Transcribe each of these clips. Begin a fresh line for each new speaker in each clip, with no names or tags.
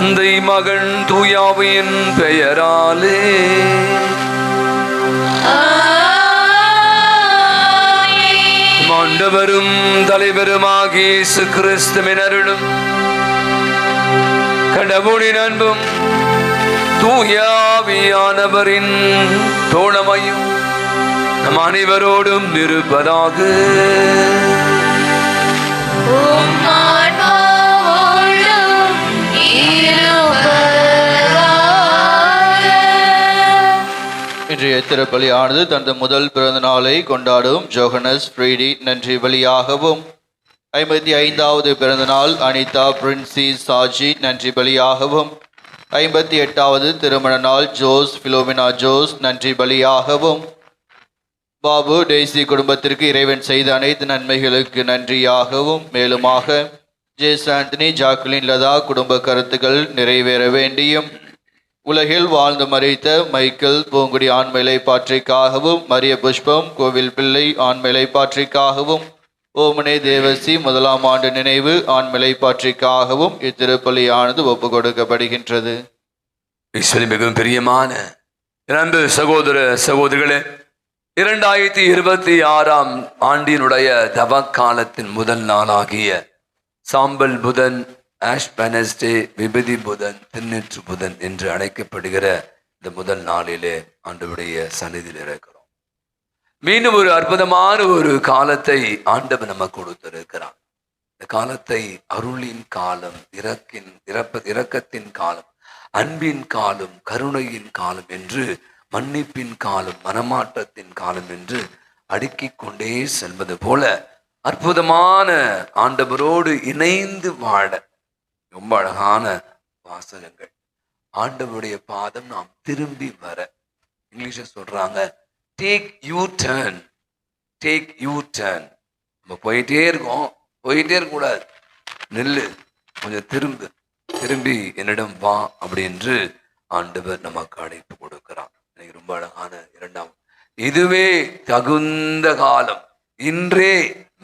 தந்தை மகன் தூயாவின் பெயராலே ஆண்டவரும் தலைவருமாகிய இயேசு கிறிஸ்துவின் அருளும் கடவுளின் அன்பும் தூயாவியானவரின் தோழமையும் நம் அனைவரோடும் இருப்பதாக.
இன்றைய திருப்பலியானது தனது முதல் பிறந்த நாளை கொண்டாடும் ஜோஹனஸ் ஃப்ரீடி நன்றி பலியாகவும், 55வது பிறந்த நாள் அனிதா பிரின்சி சாஜி நன்றி பலியாகவும், 58வது திருமண நாள் ஜோஸ் பிலோமினா ஜோஸ் நன்றி பலியாகவும், பாபு டெய்சி குடும்பத்திற்கு இறைவன் செய்த அனைத்து நன்மைகளுக்கு நன்றியாகவும், மேலுமாக ஜேஸ் ஆண்டனி ஜாக்குலின் லதா குடும்ப கருத்துக்கள் நிறைவேற வேண்டியும், உலகில் வாழ்ந்து மறைத்த மைக்கேல் பூங்குடி ஆண்மைலை பாற்றிக்காகவும், மரிய புஷ்பம் கோவில் பிள்ளை ஆண்மைலை பாற்றிக்காகவும், ஓமனே தேவசி 1ஆம் ஆண்டு நினைவு ஆண்மைலை பாற்றிக்காகவும் இத்திருப்பலியானது ஒப்பு கொடுக்கப்படுகின்றது.
ஈஸ்வரி மிகவும் பிரியமான அன்பு சகோதர சகோதரிகளே, 2026ஆம் ஆண்டினுடைய தவ காலத்தின் முதல் நாளாகிய சாம்பல் புதன், ஆஷ் வெனஸ்டே, விபதி புதன், திருநெற்று புதன் என்று அழைக்கப்படுகிற இந்த முதல் நாளிலே ஆண்டவருடைய சந்நிதியில் இருக்கிறோம். மீண்டும் ஒரு அற்புதமான ஒரு காலத்தை ஆண்டவர் நமக்கு கொடுத்திருக்கிறார். இந்த காலத்தை அருளின் காலம், இரக்கத்தின் காலம், அன்பின் காலம், கருணையின் காலம் என்று, மன்னிப்பின் காலம், மனமாற்றத்தின் காலம் என்று அடுக்கிக் கொண்டே செல்வது போல அற்புதமான ஆண்டவரோடு இணைந்து வாழ ரொம்ப அழகான வாசகங்கள். ஆண்டவருடைய பாதம் நாம் திரும்பி வர, இங்கிலீஷ்ல சொல்றாங்க take you turn, take you turn. நம்ம போயிட்டே இருக்கோம், போயிட்டே இருக்கக்கூடாது, நில்லு, கொஞ்சம் திரும்பி என்னிடம் வா அப்படி என்று ஆண்டவர் நமக்கு அழைப்பு கொடுக்கிறார். எனக்கு ரொம்ப அழகான 2ஆம், இதுவே தகுந்த காலம், இன்றே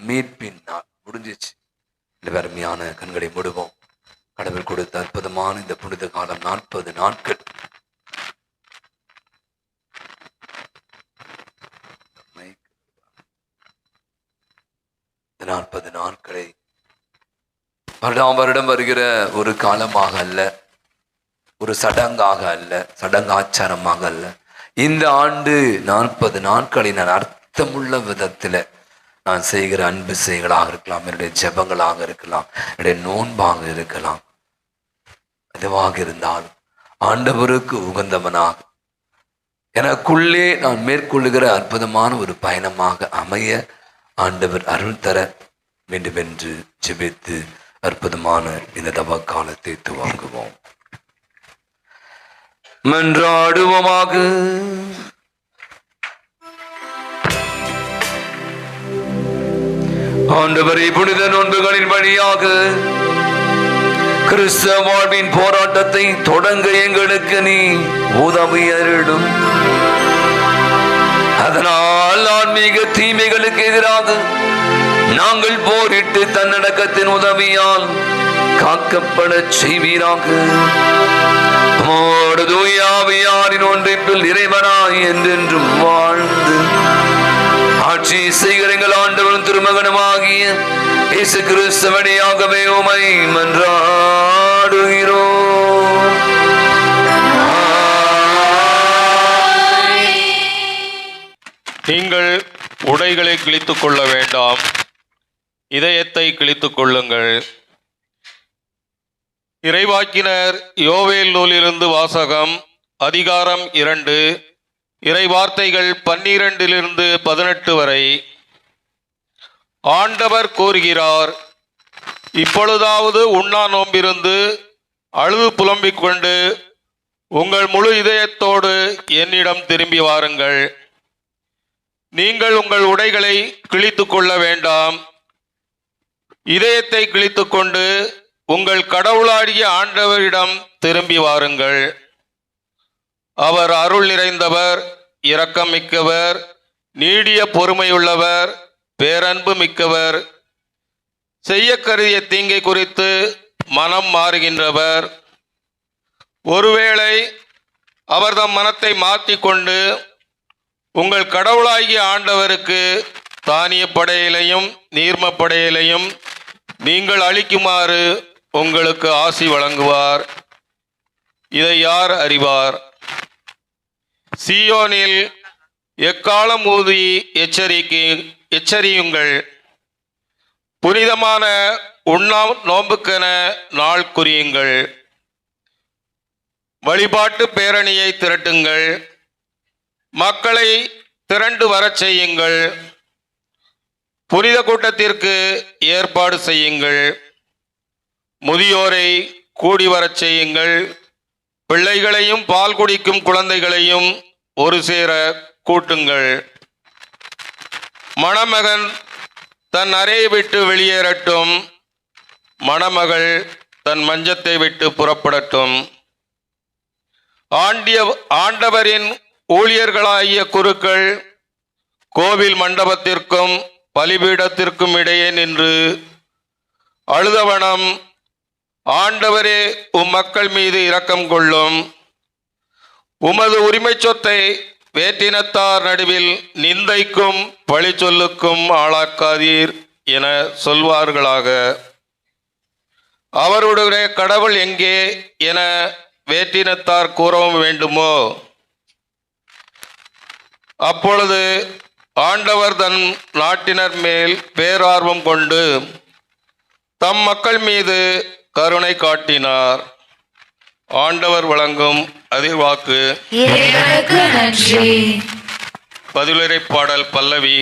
மீட்பின் நாள். முடிஞ்சிச்சு. இந்த அருமையான கண்களை மூடுவோம். கடவுள் கொடுத்த அற்புதமான இந்த புனித காலம் 40 நாட்கள். இந்த 40 நாட்களை வருடம் வருகிற ஒரு காலமாக அல்ல, ஒரு சடங்காக அல்ல, சடங்காச்சாரமாக அல்ல. இந்த ஆண்டு 40 நாட்களை நான் அர்த்தமுள்ள விதத்தில் நான் செய்கிற அன்பு செய்களாக இருக்கலாம், என்னுடைய ஜெபங்களாக இருக்கலாம், என்னுடைய நோன்பாக இருக்கலாம், எதுவாக இருந்தாலும் ஆண்டவருக்கு உகந்தவனாக எனக்குள்ளே நான் மேற்கொள்ளுகிற அற்புதமான ஒரு பயணமாக அமைய ஆண்டவர் அருள் தர வேண்டும் என்று ஜெபித்து அற்புதமான இந்த தவ காலத்தை துவங்குவோம். மன்றாடுவோமாக. ஆண்டவரே, புனித நோன்புகளின் வழியாக கிறிஸ்தவ வாழ்வின் போராட்டத்தை தொடங்க எங்களுக்கு நீ உதவி அருளும். அதனால் ஆன்மீக தீமைகளுக்கு எதிராக நாங்கள் போரிட்டு தன்னடக்கத்தின் உதவியால் காக்கப்பட செய்வீராக. தூய ஆவியாரின் ஒன்றிப்பில் இறைவனாய் என்றென்றும் வாழ்ந்து ஆட்சி செய்கிற எங்கள் ஆண்டவரும் திருமகனுமாகிய இயேசு கிறிஸ்து வழியாகவே உம்மை மன்றாடுகிறோம்.
நீங்கள் உடைகளை கிழித்துக் கொள்ள வேண்டாம், இதயத்தை கிழித்துக் கொள்ளுங்கள். இறைவாக்கினர் யோவேல் நூலிலிருந்து வாசகம். அதிகாரம் 2, இறைவார்த்தைகள் 12-18 வரை. ஆண்டவர் கூறுகிறார், இப்பொழுதாவது உண்ணா நோம்பிருந்து அழுது புலம்பிக் கொண்டு உங்கள் முழு இதயத்தோடு என்னிடம் திரும்பி வாருங்கள். நீங்கள் உங்கள் உடைகளை கிழித்துக் கொள்ள வேண்டாம், இதயத்தை கிழித்துக் கொண்டு உங்கள் கடவுளாகிய ஆண்டவரிடம் திரும்பி வாருங்கள். அவர் அருள் நிறைந்தவர், இரக்கம் மிக்கவர், நீடிய பொறுமையுள்ளவர், பேரன்பு மிக்கவர், செய்ய கருதிய தீங்கை குறித்து மனம் மாறுகின்றவர், ஒருவேளை அவர் தம் மனத்தை மாற்றிக்கொண்டு உங்கள் கடவுளாகிய ஆண்டவருக்கு தானிய படையிலையும் நீர்ம படையிலையும் நீங்கள் அளிக்குமாறு உங்களுக்கு ஆசி வழங்குவார். இதை யார் அறிவார்? சீயோனில் எக்காலம் ஊதி எச்சரியுங்கள். புனிதமான நோன்புக்கென நாள் குறியுங்கள். வழிபாட்டு பேரணியை திரட்டுங்கள். மக்களை திரண்டு வரச் செய்யுங்கள். புனித கூட்டத்திற்கு ஏற்பாடு செய்யுங்கள். முதியோரை கூடி வரச் செய்யுங்கள். பிள்ளைகளையும் பால் குடிக்கும் குழந்தைகளையும் ஒரு சேர கூட்டுங்கள். மணமகன் தன் அறையை விட்டு வெளியேறட்டும். மணமகள் தன் மஞ்சத்தை விட்டு புறப்படட்டும். ஆண்டவரின் ஊழியர்களாகிய குருக்கள் கோவில் மண்டபத்திற்கும் பலிபீடத்திற்கும் இடையே நின்று அழுதவனம், ஆண்டவரே உம் மக்கள் மீது இரக்கம் கொள்ளும். உமது உரிமை சொத்தை வேற்றினத்தார் நடுவில் நிந்தைக்கும் பழி சொல்லுக்கும் ஆளாக்காதீர் என சொல்வார்களாக. அவருடைய கடவுள் எங்கே என வேற்றினத்தார் கூறவும் வேண்டுமோ? அப்பொழுது ஆண்டவர் தன் நாட்டினர் மேல் பேரார்வம் கொண்டு தம் மக்கள் மீது கருணை காட்டினார். ஆண்டவர் வழங்கும் அதிர்வாக்கு. பதிலுரை பாடல் பல்லவி.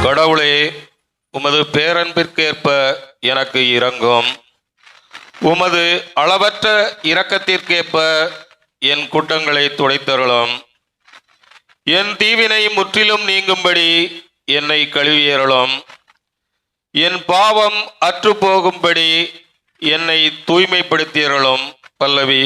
கடவுளே, உமது பேரன்பிற்கேற்ப எனக்கு இரங்கும். உமது அளவற்ற இரக்கத்திற்கேற்ப என் குற்றங்களை துடைத்தருளும். என் தீவினை முற்றிலும் நீங்கும்படி என்னை கழுவியருளும். என் பாவம் அற்று போகும்படி என்னை தூய்மைப்படுத்தியருளும். பல்லவி.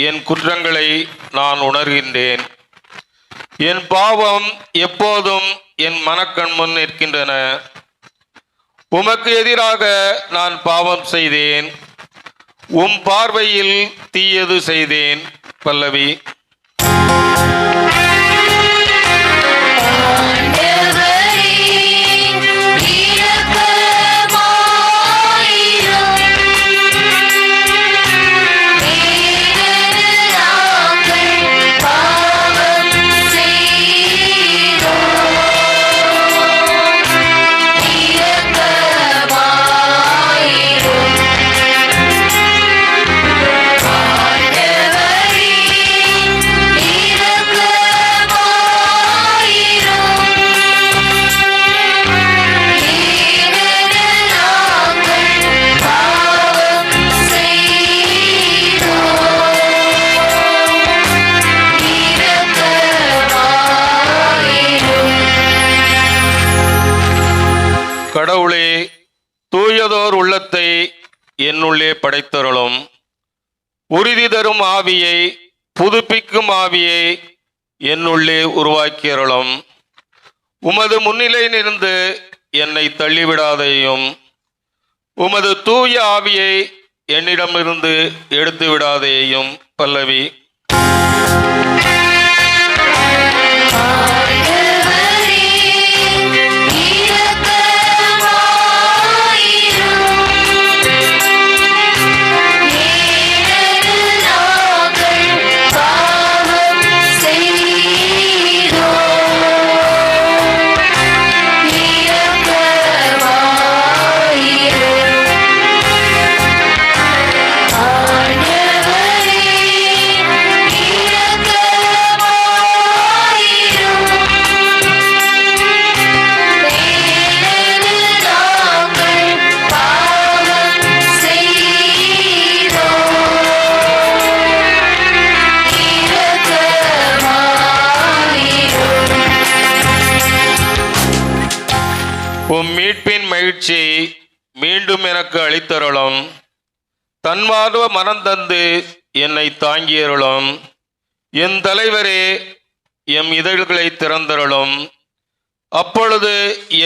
என் குற்றங்களை நான் உணர்கின்றேன். என் பாவம் எப்போதும் என் மனக்கண் முன் நிற்கின்றன. உமக்கு எதிராக நான் பாவம் செய்தேன். உம் பார்வையில் தீயது செய்தேன். பல்லவி. தூயதோர் உள்ளத்தை என்னுள்ளே படைத்தருளும். உறுதி தரும் ஆவியை, புதுப்பிக்கும் ஆவியை என்னுள்ளே உருவாக்கியருளும். உமது முன்னிலையிலிருந்து என்னை தள்ளிவிடாதையும், உமது தூய ஆவியை என்னிடமிருந்து எடுத்து விடாதேயும். பல்லவி. உம் மீட்பின் மகிழ்ச்சியை மீண்டும் எனக்கு அளித்தருளும். தன்மார்வ மனந்தந்து என்னை தாங்கியருளும். என் தலைவரே, எம் இதழ்களை திறந்தருளும். அப்பொழுது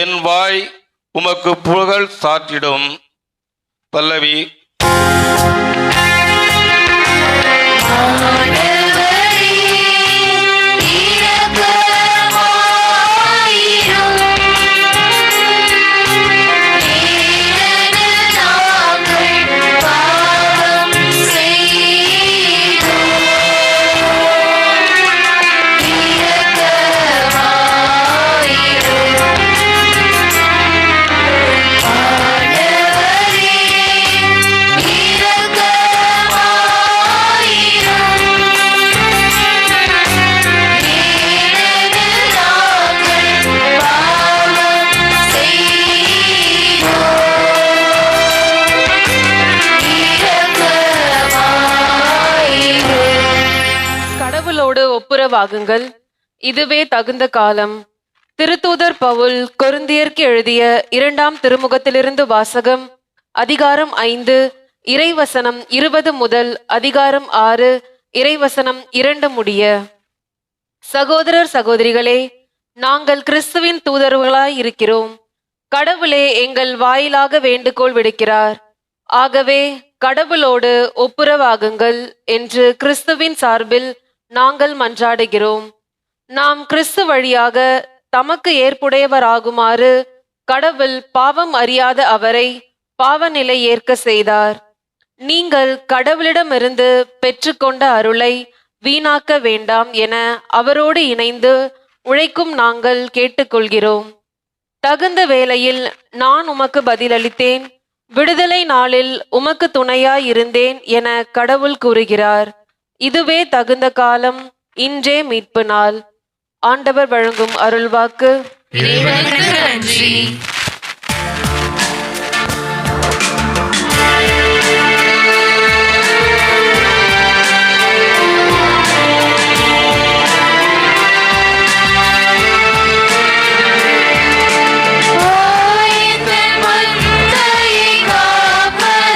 என் வாய் உமக்கு புகழ் சாற்றிடும். பல்லவி.
ஒப்புரவாகுங்கள், இதுவே தகுந்த காலம். திருத்தூதர் பவுல் கொரிந்தியருக்கு எழுதிய 2ஆம் திருமுகத்திலிருந்து வாசகம். அதிகாரம் 5 இறைவசனம் 20 முதல் அதிகாரம் 6 இறைவசனம் 2 முடிய. சகோதரர் சகோதரிகளே, நாங்கள் கிறிஸ்துவின் தூதர்களாய் இருக்கிறோம். கடவுளே எங்கள் வாயிலாக வேண்டுகோள் விடுக்கிறார். ஆகவே கடவுளோடு ஒப்புரவாகுங்கள் என்று கிறிஸ்துவின் சார்பில் நாங்கள் மன்றாடுகிறோம். நாம் கிறிஸ்து வழியாக தமக்கு ஏற்புடையவராகுமாறு கடவுள் பாவம் அறியாத அவரை பாவநிலை ஏற்க செய்தார். நீங்கள் கடவுளிடமிருந்து பெற்றுக்கொண்ட அருளை வீணாக்க வேண்டாம் என அவரோடு இணைந்து உழைக்கும் நாங்கள் கேட்டுக்கொள்கிறோம். தகுந்த வேளையில் நான் உமக்கு பதிலளித்தேன், விடுதலை நாளில் உமக்கு துணையாய் இருந்தேன் என கடவுள் கூறுகிறார். இதுவே தகுந்த காலம், இன்றே மீட்பு நாள். ஆண்டவர் வழங்கும் அருள்வாக்கு.
இறைவனுக்கு நன்றி. காப்பாய்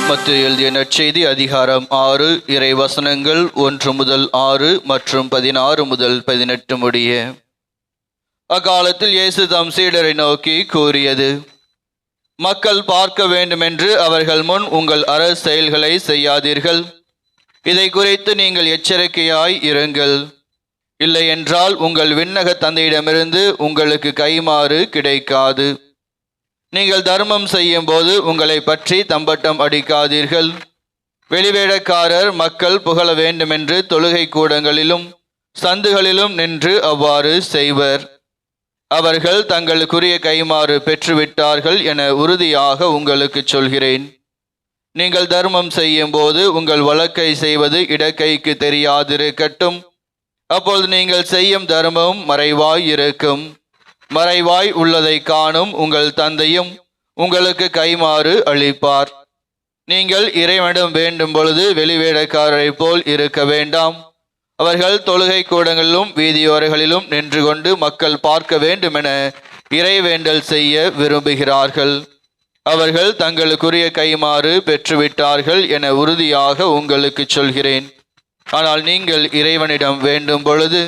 மத்தேயு எழுதிய நற்செய்தி அதிகாரம் 6 இறை வசனங்கள் 1 முதல் 6 மற்றும் 16 முதல் 18 முடிய. அக்காலத்தில் இயேசு தம் சீடரை நோக்கி கூறியது: மக்கள் பார்க்க வேண்டுமென்று அவர்கள் முன் உங்கள் அற செயல்களை செய்யாதீர்கள். இதை குறித்து நீங்கள் எச்சரிக்கையாய் இருங்கள். இல்லை என்றால் உங்கள் விண்ணக தந்தையிடமிருந்து உங்களுக்கு கைமாறு கிடைக்காது. நீங்கள் தர்மம் செய்யும் போது உங்களை பற்றி தம்பட்டம் அடிக்காதீர்கள். வெளிவேடக்காரர் மக்கள் புகழ வேண்டுமென்று தொழுகை கூடங்களிலும் சந்துகளிலும் நின்று அவ்வாறு செய்வர். அவர்கள் தங்களுக்குரிய கைமாறு பெற்றுவிட்டார்கள் என உறுதியாக உங்களுக்கு சொல்கிறேன். நீங்கள் தர்மம் செய்யும் போது உங்கள் வழக்கை செய்வது இடக்கைக்கு தெரியாதிருக்கட்டும். அப்போது நீங்கள் செய்யும் தர்மம் மறைவாய் இருக்கும். மறைவாய் உள்ளதை காணும் உங்கள் தந்தையும் உங்களுக்கு கைமாறு அளிப்பார். நீங்கள் இறைவனிடம் வேண்டும் பொழுது வெளிவேடக்காரரை போல் இருக்க வேண்டாம். அவர்கள் தொழுகை கூடங்களிலும் வீதியோரங்களிலும் நின்று கொண்டு மக்கள் பார்க்க வேண்டுமென இறைவேண்டல் செய்ய விரும்புகிறார்கள். அவர்கள் தங்களுக்குரிய கைமாறு பெற்றுவிட்டார்கள் என உறுதியாக உங்களுக்கு சொல்கிறேன். ஆனால் நீங்கள் இறைவனிடம் வேண்டும் பொழுது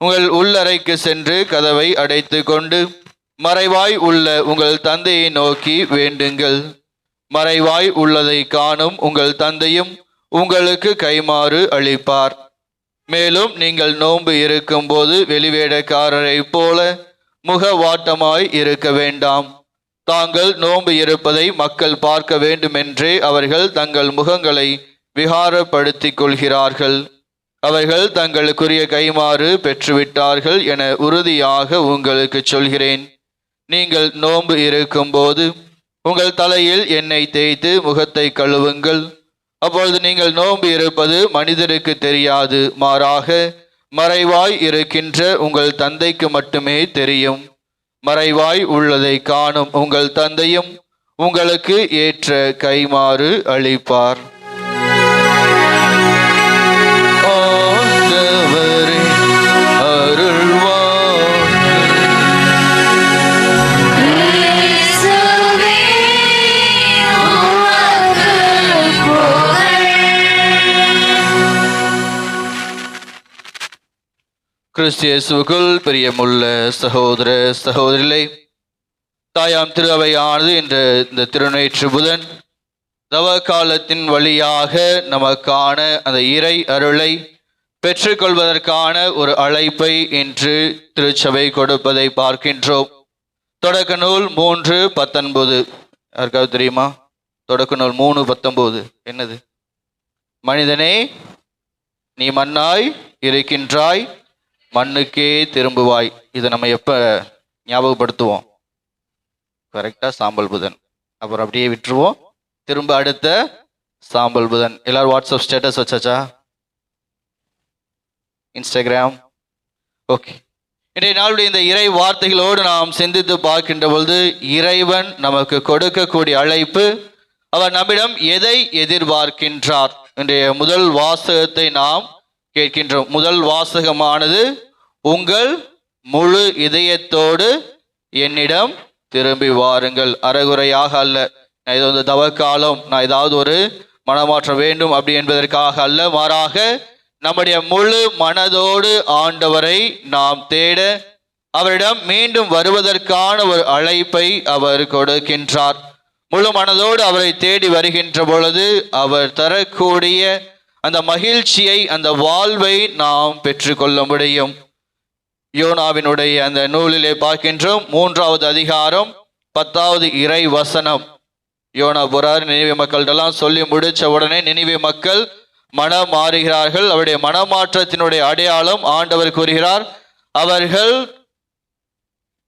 உங்கள் உள்ளறைக்கு சென்று கதவை அடைத்து கொண்டு மறைவாய் உள்ள உங்கள் தந்தையை நோக்கி வேண்டுங்கள். மறைவாய் உள்ளதை காணும் உங்கள் தந்தையும் உங்களுக்கு கைமாறு அளிப்பார். மேலும் நீங்கள் நோன்பு இருக்கும்போது வெளிவேடக்காரரை போல முகவாட்டமாய் இருக்க வேண்டாம். தாங்கள் நோன்பு இருப்பதை மக்கள் பார்க்க வேண்டுமென்றே அவர்கள் தங்கள் முகங்களை விகாரப்படுத்திக் கொள்கிறார்கள். அவர்கள் தங்களுக்குரிய கைமாறு பெற்றுவிட்டார்கள் என உறுதியாக உங்களுக்கு சொல்கிறேன். நீங்கள் நோன்பு இருக்கும்போது உங்கள் தலையில் எண்ணெய் தேய்த்து முகத்தை கழுவுங்கள். அப்பொழுது நீங்கள் நோன்பு இருப்பது மனிதருக்கு தெரியாது, மாறாக மறைவாய் இருக்கின்ற உங்கள் தந்தைக்கு மட்டுமே தெரியும். மறைவாய் உள்ளதை காணும் உங்கள் தந்தையும் உங்களுக்கு ஏற்ற கைமாறு அளிப்பார். கிறிஸ்து இயேசுவுக்குள் பிரியமுள்ள சகோதர சகோதரிகளே, தாயாம் திரு அவையானது என்ற இந்த திருநேற்று புதன் தவ காலத்தின் வழியாக நமக்கான அந்த இறை அருளை பெற்றுக்கொள்வதற்கான ஒரு அழைப்பை இன்று திருச்சபை கொடுப்பதை பார்க்கின்றோம். தொடக்க நூல் 3:19 யாருக்காவது தெரியுமா? தொடக்க நூல் 3:19 என்னது? மனிதனே, நீ மண்ணாய் இருக்கின்றாய், மண்ணுக்கே திரும்புவாய். இதை நம்ம எப்போ ஞாபகப்படுத்துவோம்? கரெக்டாக சாம்பல் புதன். அப்புறம் அப்படியே விட்டுருவோம். திரும்ப அடுத்த சாம்பல் புதன். எல்லாரும் வாட்ஸ்அப் ஸ்டேட்டஸ் வச்சாச்சா? இன்ஸ்டாகிராம்? ஓகே. இன்றைய நாளுடைய இந்த இறை வார்த்தைகளோடு நாம் சிந்தித்து பார்க்கின்ற பொழுது இறைவன் நமக்கு கொடுக்கக்கூடிய அழைப்பு, அவர் நம்மிடம் எதை எதிர்பார்க்கின்றார்? இன்றைய முதல் வாசகத்தை நாம் கேட்கின்றோம். முதல் வாசகமானது, உங்கள் முழு இதயத்தோடு என்னிடம் திரும்பி வாருங்கள். அறகுறையாக அல்ல. நான் இது வந்து தவக்காலம், நான் ஏதாவது ஒரு மனமாற்றம் வேண்டும் அப்படி என்பதற்காக அல்ல. மாறாக நம்முடைய முழு மனதோடு ஆண்டவரை நாம் தேட, அவரிடம் மீண்டும் வருவதற்கான ஒரு அழைப்பை அவர் கொடுக்கின்றார். முழு மனதோடு அவரை தேடி வருகின்ற பொழுது அவர் தரக்கூடிய அந்த மகிழ்ச்சியை, அந்த வாழ்வை நாம் பெற்றுக்கொள்ள முடியும். யோனாவினுடைய அந்த நூலிலே பார்க்கின்றோம். 3வது அதிகாரம் 10வது இறை வசனம். யோனா போறார், நினிவே மக்கள்கிட்டலாம் சொல்லி முடிச்ச உடனே நினிவே மக்கள் மனம் மாறுகிறார்கள். அவருடைய மனமாற்றத்தினுடைய அடையாளம் ஆண்டவர் கூறுகிறார், அவர்கள்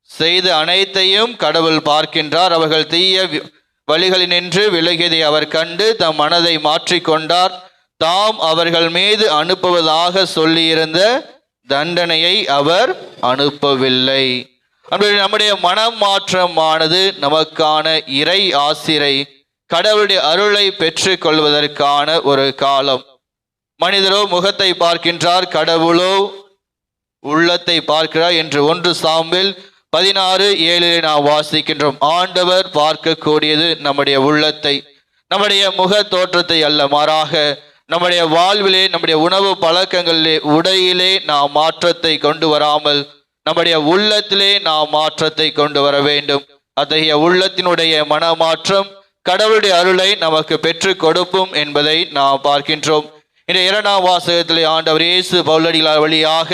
செய்த அனைத்தையும் கடவுள் பார்க்கின்றார். அவர்கள் தீய வழிகளினின்று விலகியதை அவர் கண்டு தம் மனதை மாற்றிக்கொண்டார். தாம் அவர்கள் மீது அனுப்புவதாக சொல்லியிருந்த தண்டனையை அவர் அனுப்பவில்லை. நம்முடைய மனம் மாற்றமானது நமக்கான இறை ஆசிரை, கடவுளுடைய அருளை பெற்று கொள்வதற்கான ஒரு காலம். மனிதரோ முகத்தை பார்க்கின்றார், கடவுளோ உள்ளத்தை பார்க்கிறார் என்று 1 சாமுவேல் 16:7 நாம் வாசிக்கின்றோம். ஆண்டவர் பார்க்கக்கூடியது நம்முடைய உள்ளத்தை, நம்முடைய முக தோற்றத்தை அல்ல, மாறாக நம்முடைய வாழ்விலே, நம்முடைய உணவு பழக்கங்களிலே, உடையிலே நாம் மாற்றத்தை கொண்டு வராமல் நம்முடைய உள்ளத்திலே நாம் மாற்றத்தை கொண்டு வர வேண்டும். அத்தகைய உள்ளத்தினுடைய மனமாற்றம் கடவுளுடைய அருளை நமக்கு பெற்று கொடுக்கும் என்பதை நாம் பார்க்கின்றோம். இந்த 2ஆம் வாசகத்திலே ஆண்டவர் இயேசு பவுலடிகளார் வழியாக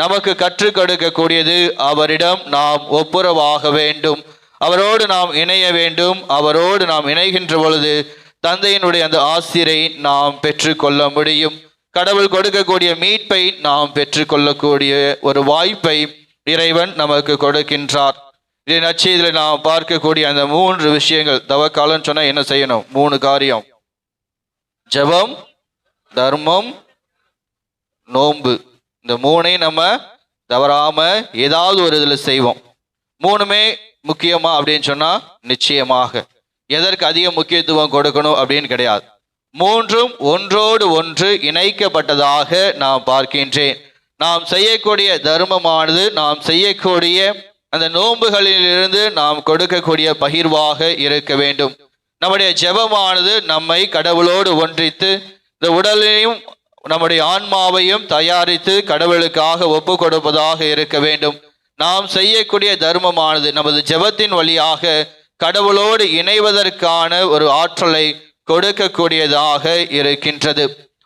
நமக்கு கற்றுக் கொடுக்கக்கூடியது, அவரிடம் நாம் ஒப்புரவாக வேண்டும், அவரோடு நாம் இணைய வேண்டும். அவரோடு நாம் இணைகின்ற பொழுது தந்தையினுடைய அந்த ஆசிரை நாம் பெற்றுக்கொள்ள முடியும். கடவுள் கொடுக்கக்கூடிய மீட்பை நாம் பெற்றுக்கொள்ளக்கூடிய ஒரு வாய்ப்பை இறைவன் நமக்கு கொடுக்கின்றார். இதை நற்செய்தியில் நாம் பார்க்கக்கூடிய அந்த 3 விஷயங்கள், தவக்காலம் சொன்னா என்ன செய்யணும்? 3 காரியம்: ஜெபம், தர்மம், நோன்பு. இந்த 3ஐயும் நம்ம தவறாம ஏதாவது ஒரு இதுல செய்வோம். 3மே முக்கியமா அப்படின்னு சொன்னா நிச்சயமாக. எதற்கு அதிக முக்கியத்துவம் கொடுக்கணும் அப்படின்னு கிடையாது. 3ம் ஒன்றோடு ஒன்று இணைக்கப்பட்டதாக நாம் பார்க்கின்றேன். நாம் செய்யக்கூடிய தர்மமானது நாம் செய்யக்கூடிய அந்த நோன்புகளிலிருந்து நாம் கொடுக்கக்கூடிய பகிர்வாக இருக்க வேண்டும். நம்முடைய ஜெபமானது நம்மை கடவுளோடு ஒன்றித்து இந்த உடலையும் நம்முடைய ஆன்மாவையும் தயாரித்து கடவுளுக்காக ஒப்பு கொடுப்பதாக இருக்க வேண்டும். நாம் செய்யக்கூடிய தர்மமானது நமது ஜெபத்தின் வழியாக கடவுளோடு இணைவதற்கான ஒரு ஆற்றலை கொடுக்கக்கூடியதாக இருக்கின்றது.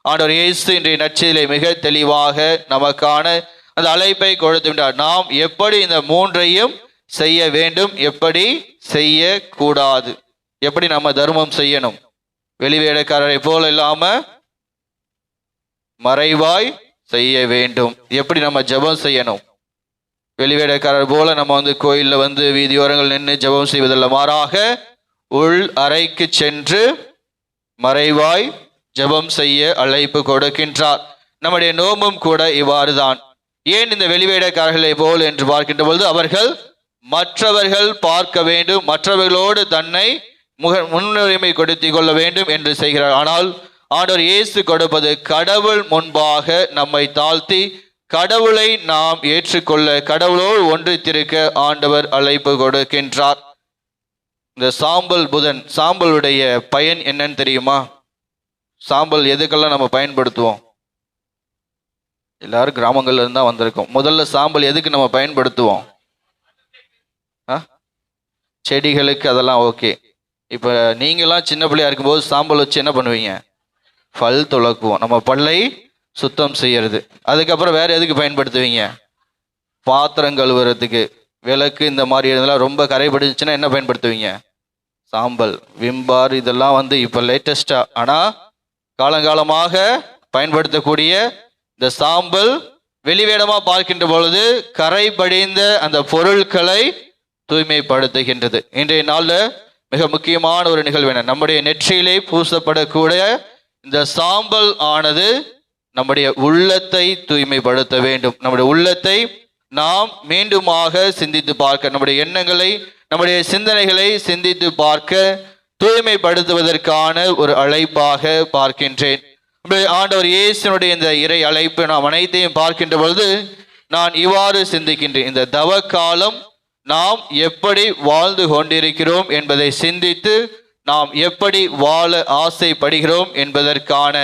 ஆண்டவர் இயேசு இன்றைய நற்செய்தியிலே மிக தெளிவாக நமக்கான அந்த அழைப்பை கொடுத்துவிட்டார். நாம் எப்படி இந்த 3ஐயும் செய்ய வேண்டும், எப்படி செய்யக்கூடாது, எப்படி நம்ம தர்மம் செய்யணும். வெளிவேடக்காரரை போல இல்லாம மறைவாய் செய்ய வேண்டும். எப்படி நம்ம ஜெபம் செய்யணும்? வெளிவேடக்காரர் போல நம்ம கோயிலில் வீதியோரங்கள் நின்று ஜெபம் செய்வதில்லை, மாறாக உள் அறைக்கு சென்று மறைவாய் ஜெபம் செய்ய அழைப்பு கொடுக்கின்றார். நம்முடைய நோம்பும் கூட இவ்வாறு தான். ஏன் இந்த வெளிவேடக்காரர்களை போல் என்று பார்க்கின்ற பொழுது, அவர்கள் மற்றவர்கள் பார்க்க வேண்டும், மற்றவர்களோடு தன்னை முன்னுரிமை கொடுத்து கொள்ள வேண்டும் என்று செய்கிறார். ஆனால் ஆண்டவர் இயேசு கொடுப்பது, கடவுள் முன்பாக நம்மை தாழ்த்தி கடவுளை நாம் ஏற்றுக்கொள்ள, கடவுளோடு ஒன்றித்திருக்க ஆண்டவர் அழைப்பு கொடுக்கின்றார். இந்த சாம்பல் புதன், சாம்பலுடைய பயன் என்னன்னு தெரியுமா? சாம்பல் எதுக்கெல்லாம் நம்ம பயன்படுத்துவோம்? எல்லாரும் கிராமங்கள்ல இருந்தா வந்திருக்கோம். முதல்ல சாம்பல் எதுக்கு நம்ம பயன்படுத்துவோம்? செடிகளுக்கு, அதெல்லாம் ஓகே. இப்ப நீங்களாம் சின்ன பிள்ளையா இருக்கும்போது சாம்பல் வச்சு என்ன பண்ணுவீங்க? பல் துலக்குவோம், நம்ம பல்லை சுத்தம் செய்யறது. அதுக்கப்புறம் வேற எதுக்கு பயன்படுத்துவீங்க? பாத்திரம் கழுவுறதுக்கு, விளக்கு, இந்த மாதிரி இதெல்லாம் ரொம்ப கரைபடிச்சுன்னா என்ன பயன்படுத்துவீங்க? சாம்பல், விம்பார், இதெல்லாம் இப்போ லேட்டஸ்டா. ஆனா காலங்காலமாக பயன்படுத்தக்கூடிய இந்த சாம்பல் வெளிவேடமா பார்க்கின்ற பொழுது கரை படிந்த அந்த பொருட்களை தூய்மைப்படுத்துகின்றது. இன்றைய நாள்ல மிக முக்கியமான ஒரு நிகழ்வு என்ன? நம்முடைய நெற்றியிலே பூசப்படக்கூடிய இந்த சாம்பல் ஆனது நம்முடைய உள்ளத்தை தூய்மைப்படுத்த வேண்டும். நம்முடைய உள்ளத்தை நாம் மீண்டுமாக சிந்தித்து பார்க்க, நம்முடைய எண்ணங்களை, நம்முடைய சிந்தனைகளை சிந்தித்து பார்க்க, தூய்மைப்படுத்துவதற்கான ஒரு அழைப்பாக பார்க்கின்றேன். ஆண்டவர் இயேசுனுடைய இந்த இறை அழைப்பு நாம் அனைத்தையும் பார்க்கின்ற பொழுது நான் இவ்வாறு சிந்திக்கின்றேன். இந்த தவ காலம் நாம் எப்படி வாழ்ந்து கொண்டிருக்கிறோம் என்பதை சிந்தித்து நாம் எப்படி வாழ ஆசைப்படுகிறோம் என்பதற்கான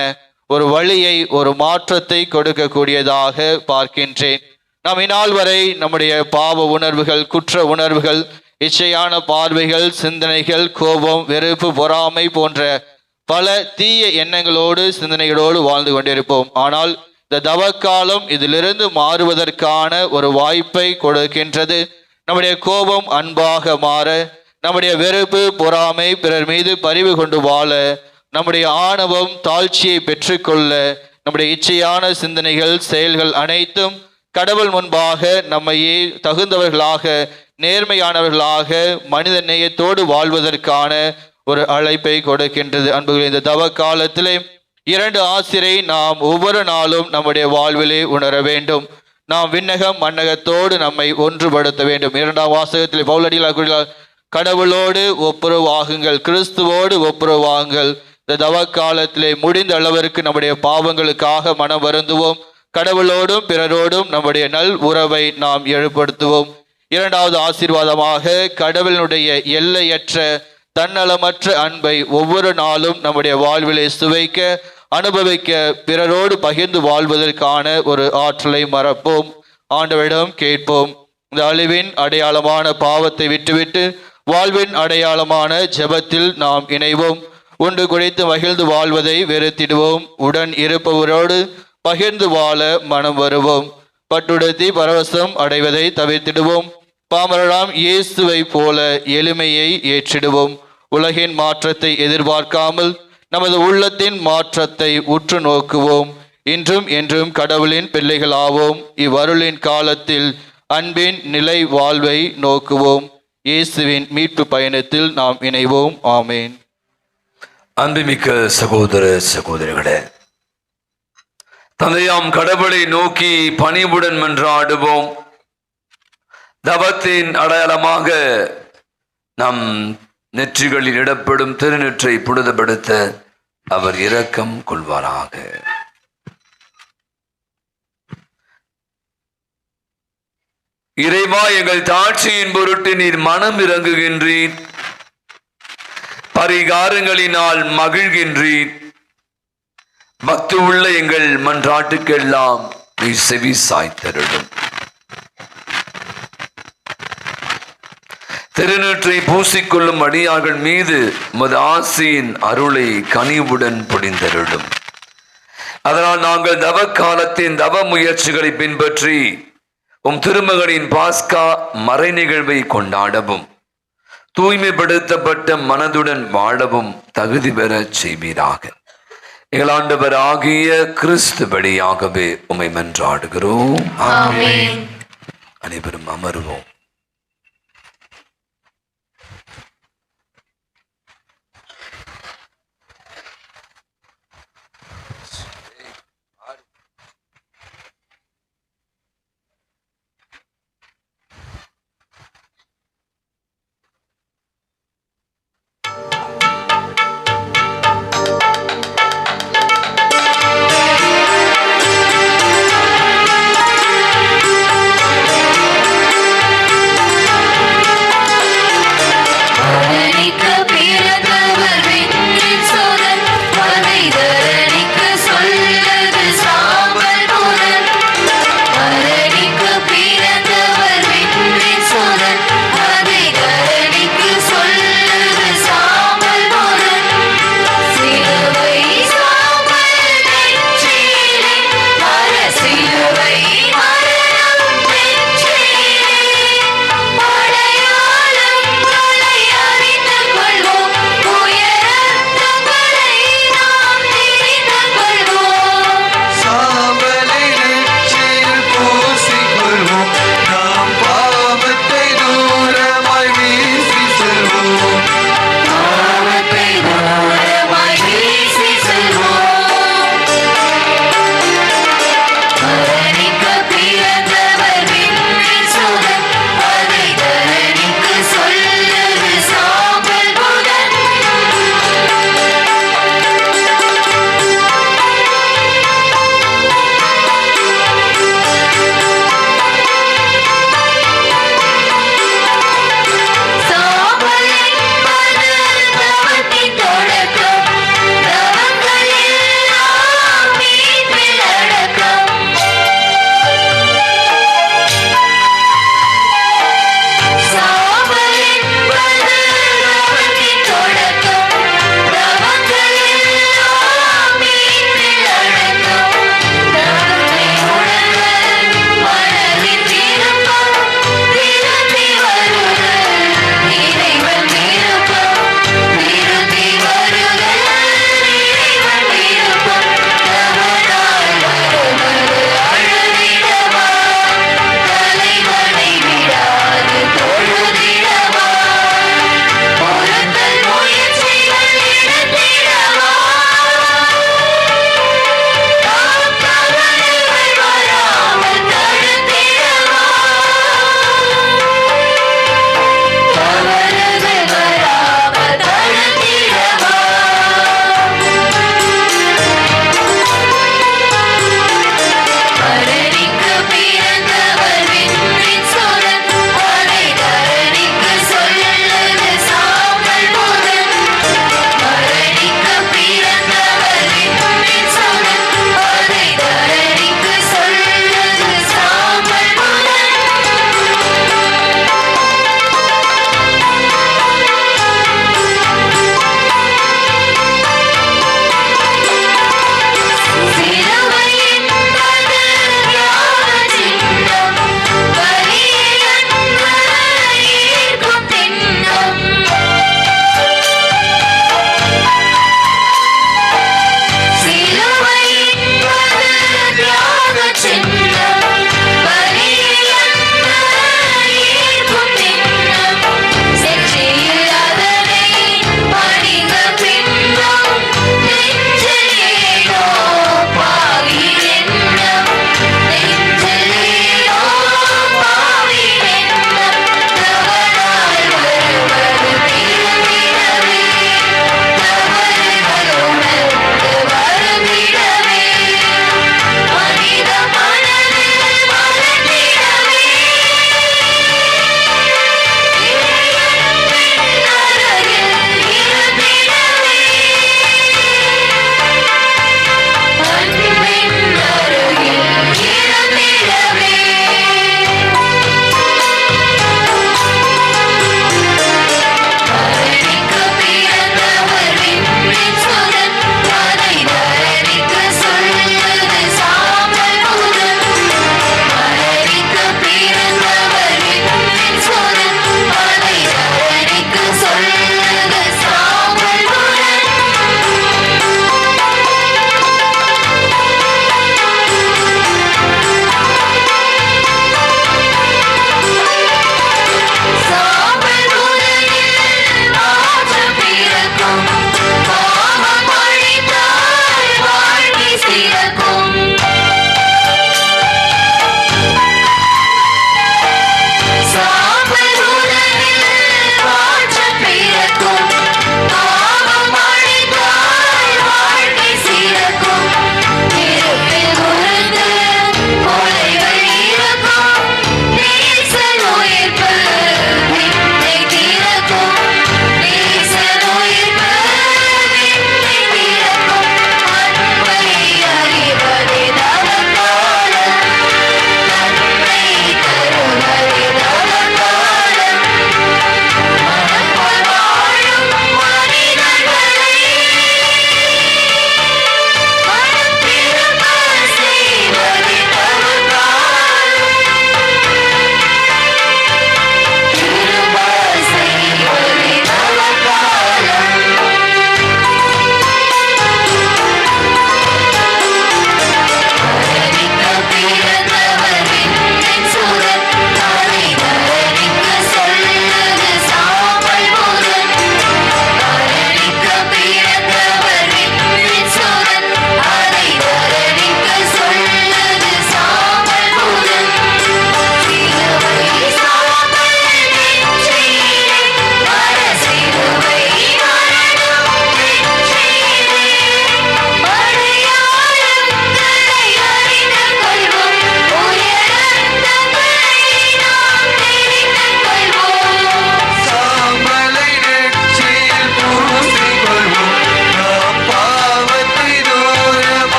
ஒரு வழியை, ஒரு மாற்றத்தை கொடுக்கக்கூடியதாக பார்க்கின்றேன். நாம் இந்நாள் வரை நம்முடைய பாவ உணர்வுகள், குற்ற உணர்வுகள், இச்சையான பார்வைகள், சிந்தனைகள், கோபம், வெறுப்பு, பொறாமை போன்ற பல தீய எண்ணங்களோடு, சிந்தனைகளோடு வாழ்ந்து கொண்டிருப்போம். ஆனால் இந்த தவக்காலம் இதிலிருந்து மாறுவதற்கான ஒரு வாய்ப்பை கொடுக்கின்றது. நம்முடைய கோபம் அன்பாக மாற, நம்முடைய வெறுப்பு, பொறாமை, பிறர் மீது பரிவு கொண்டு வாழ, நம்முடைய ஆணவம் தாழ்ச்சியை பெற்றுக்கொள்ள, நம்முடைய இச்சையான சிந்தனைகள், செயல்கள் அனைத்தும் கடவுள் முன்பாக நம்மையே தகுந்தவர்களாக, நேர்மையானவர்களாக, மனித நேயத்தோடு வாழ்வதற்கான ஒரு அழைப்பை கொடுக்கின்றது. அன்புகளே, இந்த தவ காலத்திலே 2 ஆசிரை நாம் ஒவ்வொரு நாளும் நம்முடைய வாழ்விலே உணர வேண்டும். நாம் விண்ணகம் மண்ணகத்தோடு நம்மை ஒன்றுபடுத்த வேண்டும். 2ஆம் வாசகத்தில் பவுலடிகளார் கடவுளோடு ஒப்புரவாகுங்கள், கிறிஸ்துவோடு ஒப்புரவாகுங்கள். இந்த தவ காலத்திலே முடிந்த அளவிற்கு நம்முடைய பாவங்களுக்காக மனம் வருந்துவோம். கடவுளோடும் பிறரோடும் நம்முடைய நல் உறவை நாம் ஏற்படுத்துவோம். இரண்டாவது ஆசீர்வாதமாக, கடவுளினுடைய எல்லையற்ற தன்னலமற்ற அன்பை ஒவ்வொரு நாளும் நம்முடைய வாழ்விலே சுவைக்க, அனுபவிக்க, பிறரோடு பகிர்ந்து வாழ்வதற்கான ஒரு ஆற்றலை மறப்போம். ஆண்டவரிடம் கேட்போம். இந்த அழிவின் அடையாளமான பாவத்தை விட்டுவிட்டு வாழ்வின் அடையாளமான ஜெபத்தில் நாம் இணைவோம். உண்டு குடித்து மகிழ்ந்து வாழ்வதை வெறுத்திடுவோம். உடன் இருப்பவரோடு பகிர்ந்து வாழ மனம் வருவோம். பட்டுடுத்தி பரவசம் அடைவதை தவிர்த்திடுவோம். பாமரராம் இயேசுவை போல எளிமையை ஏற்றிடுவோம். உலகின் மாற்றத்தை எதிர்பார்க்காமல் நமது உள்ளத்தின் மாற்றத்தை உற்று நோக்குவோம். இன்றும் என்றும் கடவுளின் பிள்ளைகளாவோம். இவ்வருளின் காலத்தில் அன்பின் நிலை வாழ்வை நோக்குவோம். இயேசுவின் மீட்பு பயணத்தில் நாம் இணைவோம். ஆமேன்.
அன்புமிக்க சகோதர சகோதரிகளே, தந்தையாம் கடவுளை நோக்கி பணிவுடன் மன்றாடுவோம். தவத்தின் அடையாளமாக நம் நெற்றிகளில் இடப்படும் திருநெற்றை புனிதப்படுத்த அவர் இரக்கம் கொள்வாராக. இறைவா, எங்கள் தாட்சியின் பொருட்டு நீர் மனம் இறங்குகின்றீர், பரிகாரங்களினால் மகிழ்கின்றீர். பக்தி உள்ள எங்கள் மன்றாட்டுக்கெல்லாம் நீர் செவி சாய்த்தருளும். திருநூற்றை பூசிக்கொள்ளும் அடியார்கள் மீது உமது ஆசியின் அருளை கனிவுடன் பொழிந்தருளும். அதனால் நாங்கள் தவ காலத்தின் தவ முயற்சிகளை பின்பற்றி திருமகனின் பாஸ்கா மறை நிகழ்வை கொண்டாடவும் தூய்மைப்படுத்தப்பட்ட மனதுடன் வாழவும் தகுதி பெற செய்வீராக. எங்கள் ஆண்டவர் ஆகிய கிறிஸ்து வழியாகவே உம்மை மன்றாடுகிறோம்.
ஆமென்.
அனைவரும் அமருவோம்.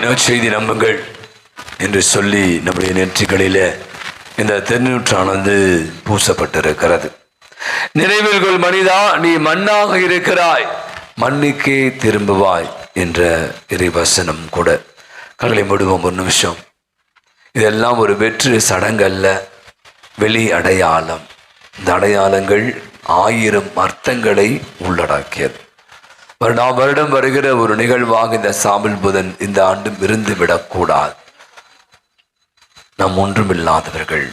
நற்செய்தி நம்புங்கள் என்று சொல்லி நம்முடைய நெற்றிகளிலே இந்த திருநூற்றானது பூசப்பட்டிருக்கிறது. நினைவில் கொள் மனிதா, நீ மண்ணாக இருக்கிறாய், மண்ணுக்கே திரும்புவாய் என்ற இறைவசனம் கூட. கண்களை மூடுவோம் ஒரு நிமிஷம். இதெல்லாம் ஒரு வெற்று சடங்கு அல்ல, வெளி அடையாளம். இந்த அடையாளங்கள் 1000 அர்த்தங்களை உள்ளடக்கியது. வருடம் வருகிற ஒரு நிகழ்வாக இந்த சாம்பல் புதன் இந்த ஆண்டும் இருந்து விடக்கூடாது. நாம் ஒன்றுமில்லாதவர்கள்,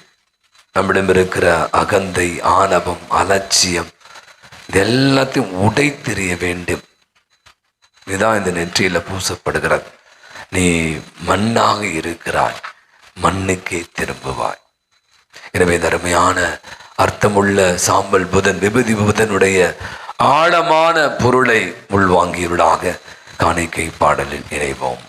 நம்மிடம் இருக்கிற அகந்தை, ஆணவம், அலட்சியம், இது எல்லாத்தையும் உடைத்தெறிய வேண்டும். இதுதான் இந்த நெற்றியில பூசப்படுகிறது. நீ மண்ணாக இருக்கிறாய், மண்ணுக்கே திரும்புவாய். எனவே தருமையான அர்த்தமுள்ள சாம்பல் புதன், விபதி புதனுடைய ஆழமான பொருளை உள்வாங்கியவர்களாக காணிக்கை பாடலில் இணைவோம்.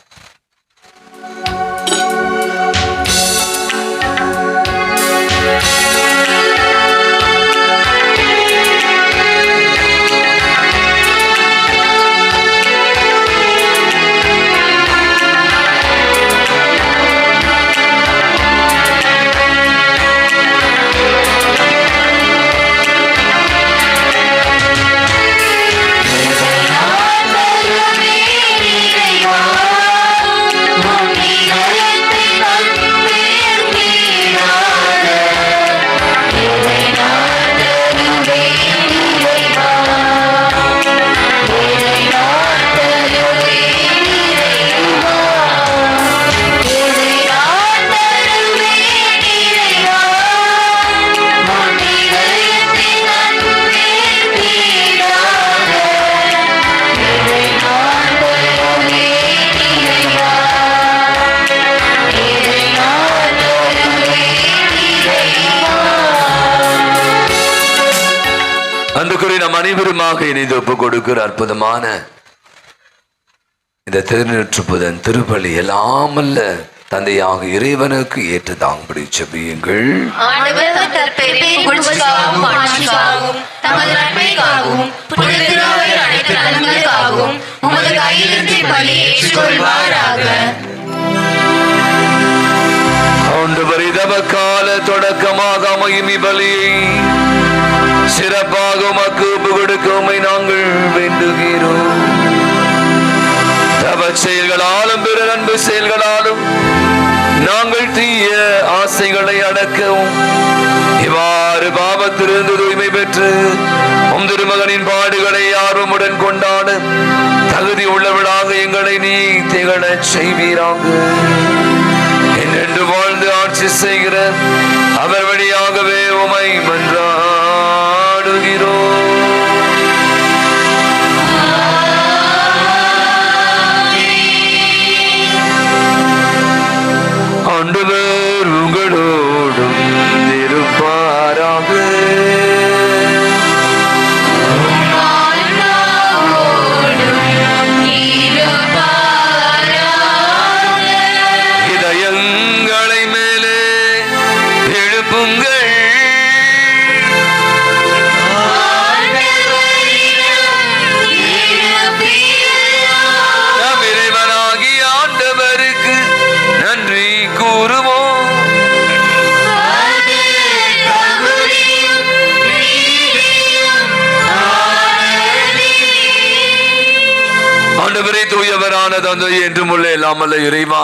நாம் அனைவருமாக இணைந்து ஒப்புக் கொடுக்கிற அற்புதமான இந்த திருநூற்று புதன் திருப்பலி எல்லாமல்ல தந்தையாக இறைவனுக்கு ஏற்றதாகும்படி செபியுங்கள். ஆண்டவரே, தவக்கால தொடக்கமாக அமையும் பலியை சிறப்பாக உமக்கு ஒப்பு கொடுக்க உம்மை நாங்கள் வேண்டுகிறோம். தவ செயல்களாலும் பிற அன்பு செயல்களாலும் நாங்கள் தீய ஆசைகளை அடக்கவும் இவ்வாறு பாவத்திலிருந்து தூய்மை பெற்று உம் திருமகனின் பாடுகளை ஆர்வமுடன் கொண்டாட தகுதி உள்ளவர்களாக எங்களை நீ திகழ செய்வீராக. என்றென்று வாழ்ந்து ஆட்சி செய்கிற அவர் வழியாகவே உமை மன்றாடுகிறோம். ஆண்டவர் உங்களோடும் இருப்பாராக. இதயங்களை மேலே எழுப்புங்கள். நம் இறைவனாகிய ஆண்டவருக்கு நன்றி கூறுவோம். ஆண்டவரே, தூயவரான தந்தை என்றும் உள்ள இல்லாமல்ல இறைவா,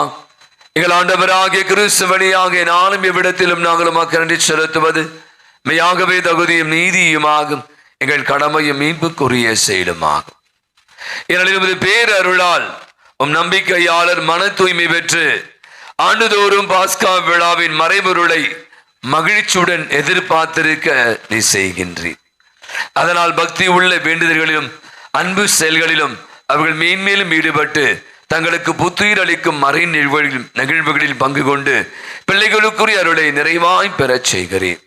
எங்கள் ஆண்டவராகிய கிறிஸ்து வழியாக நாளும் எவ்விடத்திலும் நாங்கள் உமக்கு நன்றி செலுத்துவது மெய்யாகவே தகுதியும் நீதியுமாகும். எங்கள் கடமையும் மீட்புக்குரிய செயலுமாகும். ஏனெனில் பேரருளால் உம் நம்பிக்கையாளர் மன தூய்மை பெற்று ஆண்டுதோறும் பாஸ்கா விழாவின் மறைபொருளை மகிழ்ச்சியுடன் எதிர்பார்த்திருக்க நீ செய்கின்றீர். அதனால் பக்தி உள்ள வேண்டுதல்களிலும் அன்பு செயல்களிலும் அவர்கள் மேன்மேலும் ஈடுபட்டு தங்களுக்கு புத்துயிர் அளிக்கும் மறை நிகழ்வுகளில் பங்கு கொண்டு பிள்ளைகளுக்குரிய அருளை நிறைவாய் பெறச் செய்கிறேன்.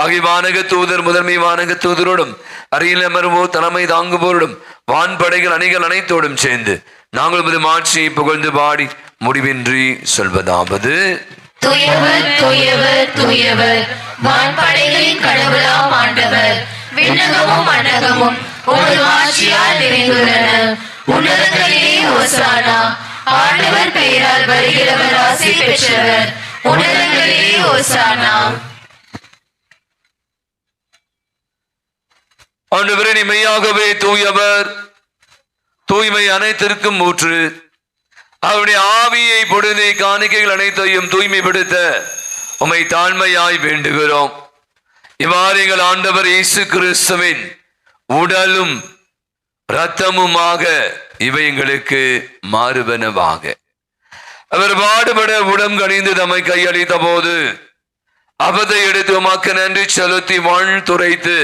ஆகிய வானக தூதர் முதன்மை வானக தூதரோடும் அறையில் அமர்வோ தலைமை தாங்குவோரோடும் வான்படைகள் அணிகள் அனைத்தோடும் சேர்ந்து நாங்கள் உமது மாட்சியை புகழ்ந்து பாடி முடிவின்றி சொல்வதாவது:
தூயவர் தூயவர் தூயவர், வான்படைகளின் கடவுளாம் ஆண்டவர், விண்ணகமும் மண்ணகமும் உமது மாட்சியால் நிறைந்துள்ளன. உன்னதங்களிலே ஓசானா. ஆண்டவர் பெயரால் வருகிறவர் ஆசி பெற்றவர். உன்னதங்களிலே ஓசானா.
ஆண்டவரே, நீர் மெய்யாகவே தூயவர், தூய்மை அனைத்திற்கும் ஊற்று. அவருடைய ஆவியை பொழுது காணிக்கைகள் அனைத்தையும் தூய்மைப்படுத்த உம்மை தாழ்மையாய் வேண்டுகிறோம். இவ்வாறு எங்கள் ஆண்டவர் இயேசு கிறிஸ்துவின் உடலும் இரத்தமுமாக இவை எங்களுக்கு மாறுவனவாக. அவர் பாடுபட உடம் கணிந்து தம்மை கையளித்த போது அப்பத்தை எடுத்து உமக்கு நன்றி செலுத்தி வாழ்த்துரைத்து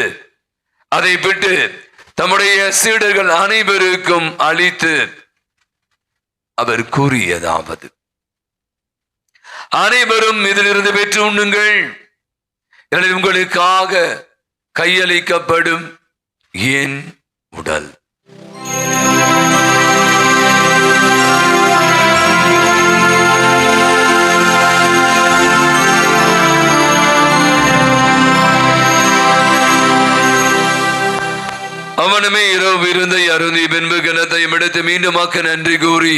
அதை விட்டு தம்முடைய சீடர்கள் அனைவருக்கும் அளித்து அவர் கூறியதாவது: அனைவரும் இதிலிருந்து பெற்று உண்ணுங்கள், எனவே உங்களுக்காக கையளிக்கப்படும் என் உடல். அவனுமே இரவு விருந்தை அருந்தி பின்பு கிணத்தையும் எடுத்து மீண்டுமாக்க நன்றி கூறி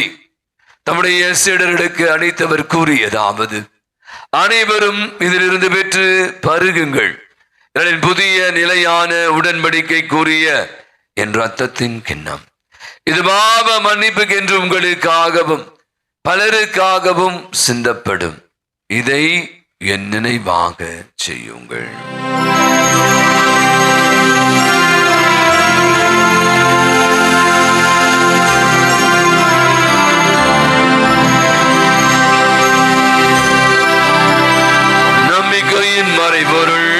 தம்முடைய சீடர்களுக்கு அளித்தவர் கூறியதாவது: அனைவரும் இதிலிருந்து பெற்று பருகுங்கள், புதிய நிலையான உடன்படிக்கை கூறிய என் இரத்தத்தின் கிண்ணம். இது பாவ மன்னிப்புக்கென்று உங்களுக்காகவும் பலருக்காகவும் சிந்தப்படும். இதை என் நினைவாக செய்யுங்கள். நம்பிக்கையின் மறைபொருள்.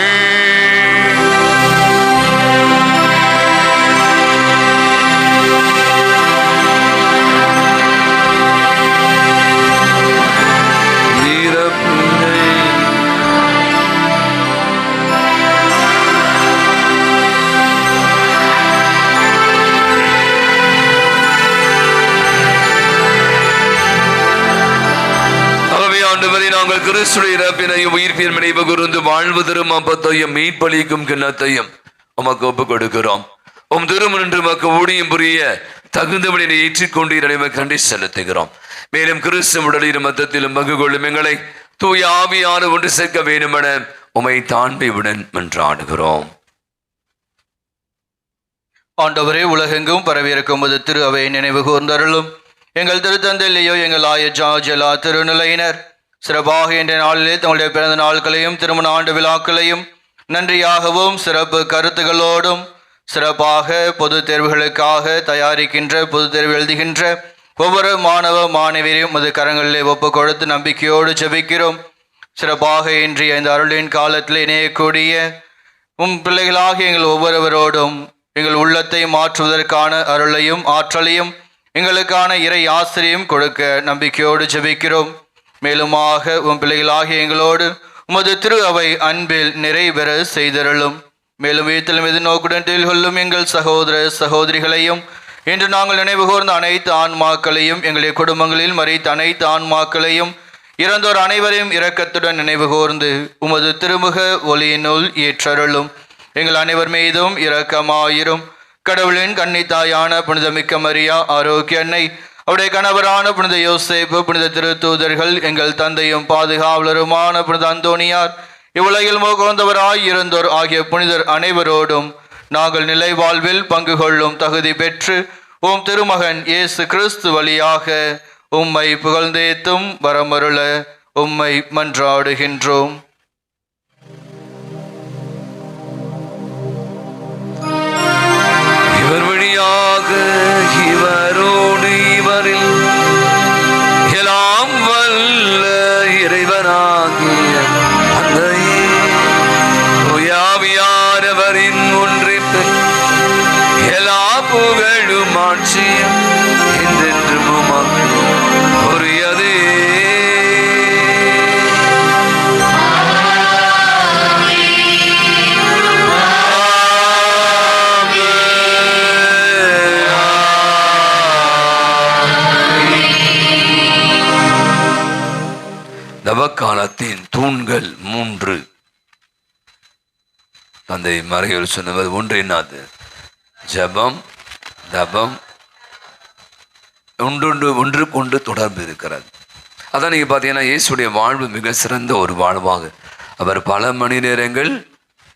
நாங்கள் கிறிஸ்துவின் இறப்பினையும் உயிர்ப்பின் நினைவு கூர்ந்து வாழ்வு தரும் அப்பத்தையும் மீட்பளிக்கும் கிண்ணத்தையும் உமக்கு ஒப்புக் கொடுக்கிறோம். உம் திருமணன்று உமக்கு ஊழியம் புரிய தகுந்தவனை ஏற்றிக்கொண்டு நினைவை கண்டி செலுத்துகிறோம். மேலும் கிறிஸ்து உடலிலும் மத்தத்திலும் பங்கு கொள்ளும் எங்களை தூய ஆவியான ஒன்று சேர்க்க வேண்டுமென உமை தாழ்மையுடன் மன்றாடுகிறோம்.
ஆண்டவரே, உலகெங்கும் பரவியிருக்கும் திரு அவை நினைவு கூர்ந்தருளும். எங்கள் திருத்தந்தையிலேயோ எங்கள் ஆய ஜாஜலா திருநிலையினர் சிறப்பாக இன்றைய நாளிலே தங்களுடைய பிறந்த நாட்களையும் திருமண ஆண்டு விழாக்களையும் நன்றியாகவும் சிறப்பு கருத்துகளோடும் சிறப்பாக பொது தேர்வுகளுக்காக தயாரிக்கின்ற பொது தேர்வு எழுதுகின்ற ஒவ்வொரு மாணவ மாணவியரையும் அது கரங்களிலே ஒப்பு கொடுத்து நம்பிக்கையோடு ஜெபிக்கிறோம். சிறப்பாக இன்றைய இந்த அருளின் காலத்தில் இணையக்கூடிய பிள்ளைகளாக எங்கள் ஒவ்வொருவரோடும் எங்கள் உள்ளத்தை மாற்றுவதற்கான அருளையும் ஆற்றலையும் எங்களுக்கான இறை ஆசிரியம் கொடுக்க நம்பிக்கையோடு ஜெபிக்கிறோம். மேலுமாக பிள்ளைகளாகிய எங்களோடு உமது திரு அவை அன்பில் நிறைவேற செய்தருளும். மேலும் வீட்டிலும் எதிர்நோக்குடன் கொள்ளும் எங்கள் சகோதர சகோதரிகளையும் இன்று நாங்கள் நினைவு கூர்ந்த அனைத்து ஆன்மாக்களையும் எங்களுடைய குடும்பங்களில் மறித்த அனைத்து ஆன்மாக்களையும் இறந்தோர் அனைவரையும் இரக்கத்துடன் நினைவு கூர்ந்து உமது திருமுக ஒளியினுள் ஏற்றருளும். எங்கள் அனைவர் மீதும் இரக்கமாயிரும். கடவுளின் கன்னித்தாயான புனிதமிக்க மரியா ஆரோக்கிய அன்னை, அவருடைய கணவரான புனித யோசேப்பு, புனித திருத்தூதர்கள், எங்கள் தந்தையும் பாதுகாவலருமான புனித அந்தோனியார், இவ்வுலகில் மோகந்தவராய் இருந்தோர் ஆகிய புனிதர் அனைவரோடும் நாங்கள் நிலை வாழ்வில் பங்கு கொள்ளும் தகுதி பெற்று உம் திருமகன் இயேசு கிறிஸ்து வழியாக உம்மை புகழ்ந்தேத்தும் வரமருள உம்மை மன்றாடுகின்றோம்.
இவர் வழியாக இவரோடு இவரில் எல்லாம் வல்ல இறைவனாகிய தந்தையே, தூயாவியானவரின் ஒன்றிப்பில் எல்லா புகழும் ஆட்சியும் என்றென்றும் உமக்கு உரியதே. நவக்காலத்தின் தூண்கள் 3. தந்தை மறையில் சொன்னது ஒன்று என்னது? ஜபம், தபம், ஒன்றுக்கொன்று தொடர்பு இருக்கிறது. அதான் நீங்கள் பார்த்தீங்கன்னா இயேசுடைய வாழ்வு மிக சிறந்த ஒரு வாழ்வாக, அவர் பல மணி நேரங்கள்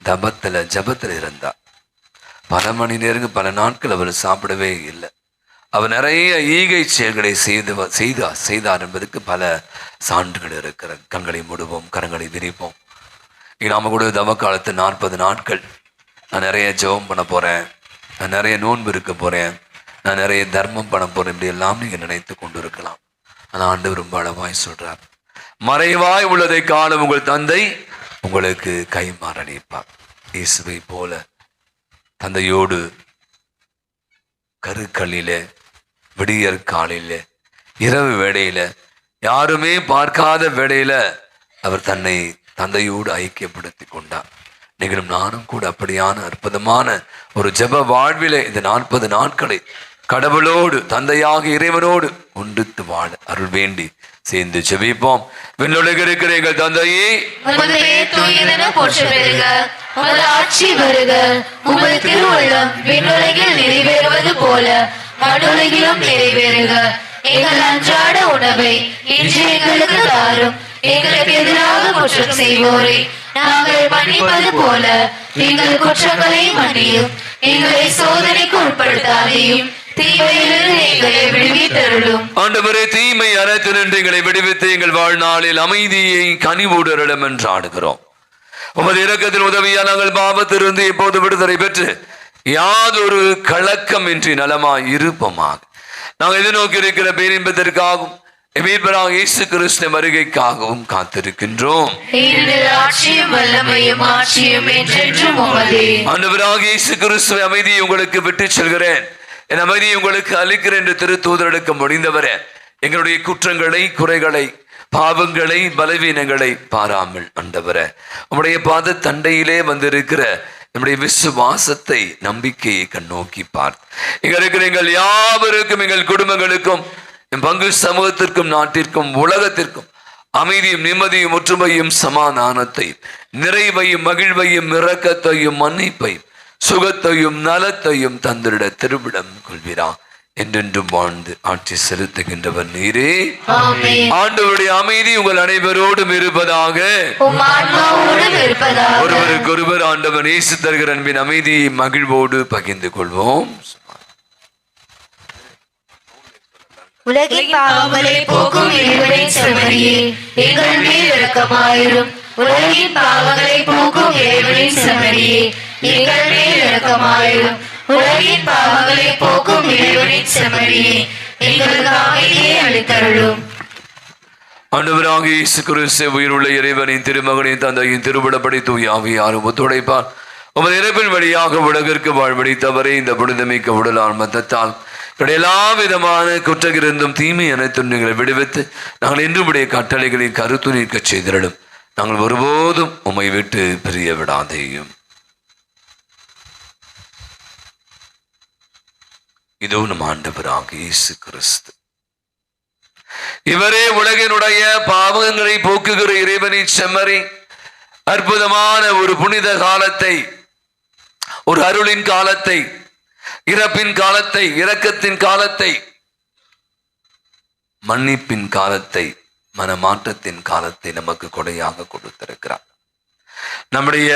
ஜபத்தில் இருந்தார். பல மணி நேரங்கள், பல நாட்கள் அவர் சாப்பிடவே இல்லை. அவர் நிறைய ஈகை செயல்களை செய்தார் என்பதற்கு பல சான்றுகள் இருக்கிறது. கண்களை மூடுவோம், கரங்களை விரிப்போம். நாம கூட தவ காலத்து 40 நாட்கள் நான் நிறைய ஜெபம் பண்ண போகிறேன், நான் நிறைய நோன்பு இருக்க போகிறேன், நான் நிறைய தர்மம் பண்ண போகிறேன், இப்படி எல்லாம் நீங்கள் நினைத்து கொண்டு இருக்கலாம். ஆனால் ஆண்டவர் ரொம்ப அளவாய் சொல்கிறார், மறைவாய் உள்ளதை காணும் உங்கள் தந்தை உங்களுக்கு கைமாறளிப்பார். இயேசுவை போல தந்தையோடு கருக்களிலே, விடியற் காலையில, இரவு வேளையில, யாருமே பார்க்காத வேளையில அவர் தன்னை தந்தையோடு ஐக்கியப்படுத்தி கொண்டார். நீங்களும் நானும் கூட அப்படியான அற்புதமான ஒரு ஜெப வாழ்விலே இந்த 40 நாட்களை கடவுளோடு, தந்தையாக இறைவனோடு ஒன்றித்து வாழ அருள் வேண்டி சேர்ந்து ஜெபிப்போம். விண்ணுலகில் இருக்கிற எங்கள் தந்தையே,
உமது பெயர் தூயதென போற்ற பெறுக, உமது ஆட்சி வருக, உமது திருவுள்ளம் விண்ணுலகில் நிறைவேறுவது போல மண்ணுலகிலும் நிறைவேறுக. எங்கள் அன்றாட உணவை இன்று எங்களுக்கு தாரும். எங்களுக்கு எதிராக குற்றம் செய்வோரை நாங்கள் மன்னிப்பது போல எங்கள் குற்றங்களை மன்னியும். எங்களை சோதனைக்கு உட்படுத்தாதையும், தீமையிலிருந்து எங்களை விடுவித்தருளும்.
ஆண்டவரே, தீமை அனைத்தினின்று எங்களை விடுவித்து எங்கள் வாழ்நாளில் அமைதியை கனிவோடு அருளும் என்று ஆடுகிறோம். உமது இரக்கத்தின் உதவியால் நாங்கள் பாவத்திலிருந்து எப்போது விடுதலை பெற்று யாதொரு கலக்கம் இன்றி நலமாய் இருப்போமாக. நாங்கள் எதிர்நோக்கி இருக்கிற பேரின்பத்திற்காகவும் மீட்பராக இயேசு கிறிஸ்து வருகைக்காகவும் காத்திருக்கின்றோம். ஆண்டவராக இயேசு கிறிஸ்துவை அமைதியை உங்களுக்கு விட்டு செல்கிறேன், என் அமைதியை உங்களுக்கு அளிக்கிறேன் என்று திருத்தூதருக்கு முடிந்தவரே, எங்களுடைய குற்றங்களை, குறைகளை, பாவங்களை, பலவீனங்களை பாராமல் ஆண்டவரே, உம்முடைய பாத தண்டையிலே வந்திருக்கிற நம்முடைய விசுவாசத்தை, நம்பிக்கையை கண்ணோக்கி பார்த்து இங்க இருக்கிற எங்கள் யாவருக்கும், எங்கள் குடும்பங்களுக்கும், என் பங்கு சமூகத்திற்கும், நாட்டிற்கும், உலகத்திற்கும் அமைதியும், நிம்மதியும், ஒற்றுமையும், சமாதானத்தையும், நிறைவையும், மகிழ்வையும், இரக்கத்தையும், மன்னிப்பையும், சுகத்தையும், நலத்தையும் தந்திட திருவிடம் கொள்வீரா. என்றென்றும் வாழ்ந்து ஆட்சி செலுத்துகின்றவர் நீரே. ஆண்டவருடைய அமைதி உங்கள் அனைவரோடும் இருப்பதாக. ஒருவருக்கு ஒருவர் ஆண்டவர் இயேசு தருகிற அன்பின் அமைதியை மகிழ்வோடு பகிர்ந்து கொள்வோம்.
உலகின் பாவங்களை போக்கும் இறைவனின் செம்மறியே, எங்கள் மேல் இரக்கமாயிரும். உலகின் பாவங்களை போக்கும் இறைவனின் செம்மறியே, எங்கள் மேல் இரக்கமாயிரும். உலகின் பாவங்களை போக்கும் இறைவனின் செம்மறியே, எங்களுக்கு அமைதியை அளித்தருளும்.
ஆண்டவராக இயேசு கிறிஸ்து உயிருள்ள இறைவனின் திருமகனின் தந்தையின் திருவிடப்படி தூய ஆவியாரும் ஒத்துழைப்பார் உமது இறைவன் வழியாக உலகிற்கு வாழ்வழித்தவரை இந்த புனிதமிக்க உடல் ஆன்மத்தால் எல்லா விதமான குற்றகிருந்தும் தீமை அனைத்தும் நீங்களை விடுவித்து நாங்கள் இன்றுடைய கட்டளைகளின் கருத்து நீக்க செய்திடும். நாங்கள் ஒருபோதும் உம்மை விட்டு பிரிய விடாதேயும். இதோ நம் ஆண்டவராக இயேசு கிறிஸ்து, இவரே உலகினுடைய பாவங்களை போக்குகிற இறைவனின் செம்மறி. அற்புதமான ஒரு புனித காலத்தை, ஒரு அருளின் காலத்தை, இறப்பின் காலத்தை, இரக்கத்தின் காலத்தை, மன்னிப்பின் காலத்தை, மனமாற்றத்தின் காலத்தை நமக்கு கொடையாக கொடுத்திருக்கிறார். நம்முடைய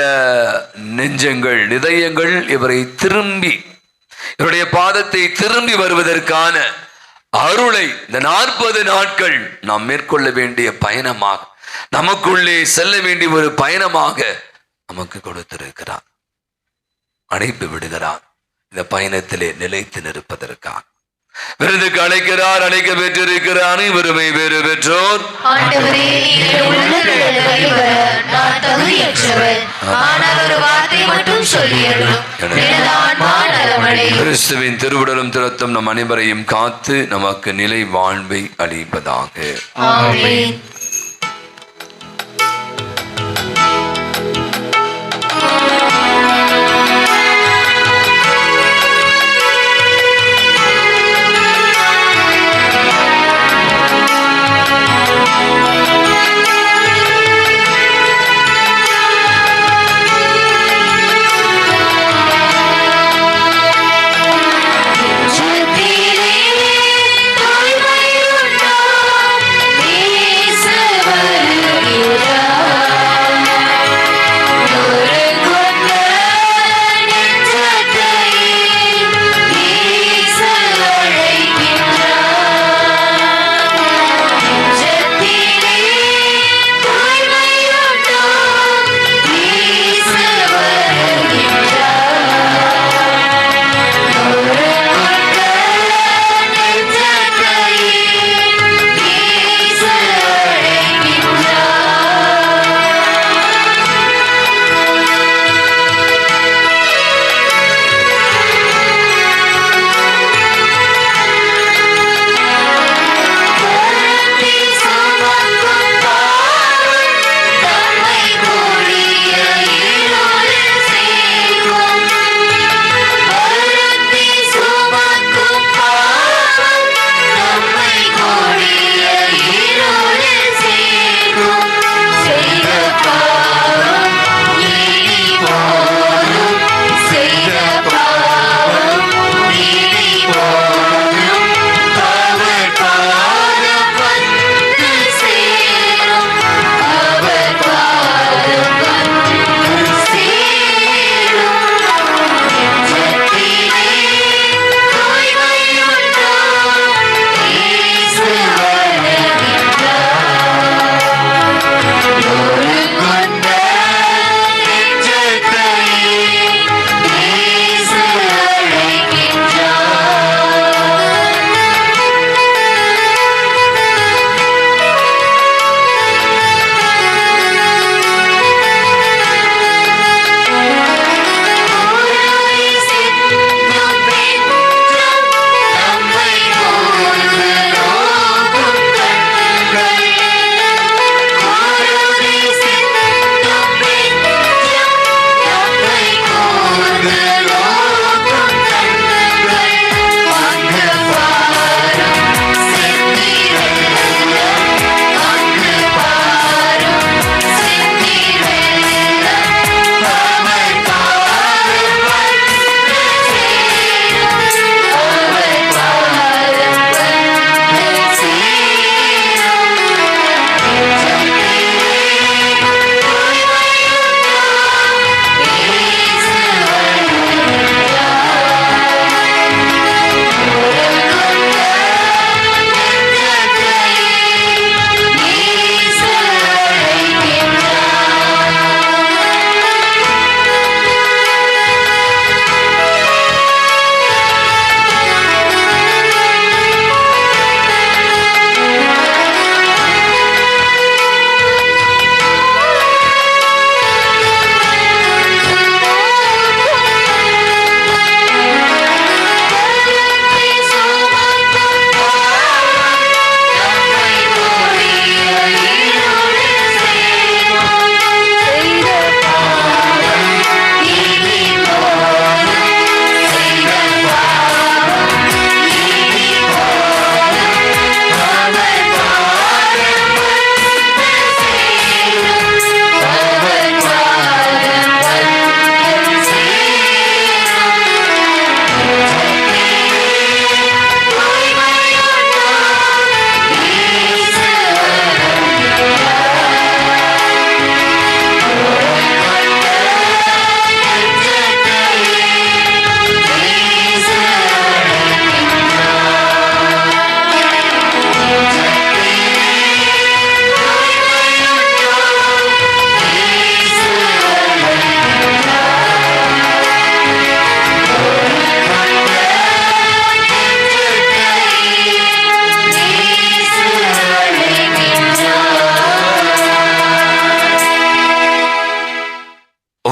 நெஞ்சங்கள், இதயங்கள் இவரை திரும்பி, இவருடைய பாதத்தை திரும்பி வருவதற்கான அருளை இந்த 40 நாட்கள் நாம் மேற்கொள்ள வேண்டிய பயணமாக, நமக்குள்ளே செல்ல வேண்டிய ஒரு பயணமாக நமக்கு கொடுத்திருக்கிறார். அழைப்பு விடுகிறார் இந்த பயணத்திலே நிலைத்து நிற்பதற்காக. விருதுக்கு அழைக்கிறார். அழைக்க பெற்றிருக்கிற அனைவருமே வேறு பெற்றோர். கிறிஸ்துவின் திருவுடலும் திரத்தும் நம் அனைவரையும் காத்து நமக்கு நிலை வாழ்வை அளிப்பதாக.
சுத்திலே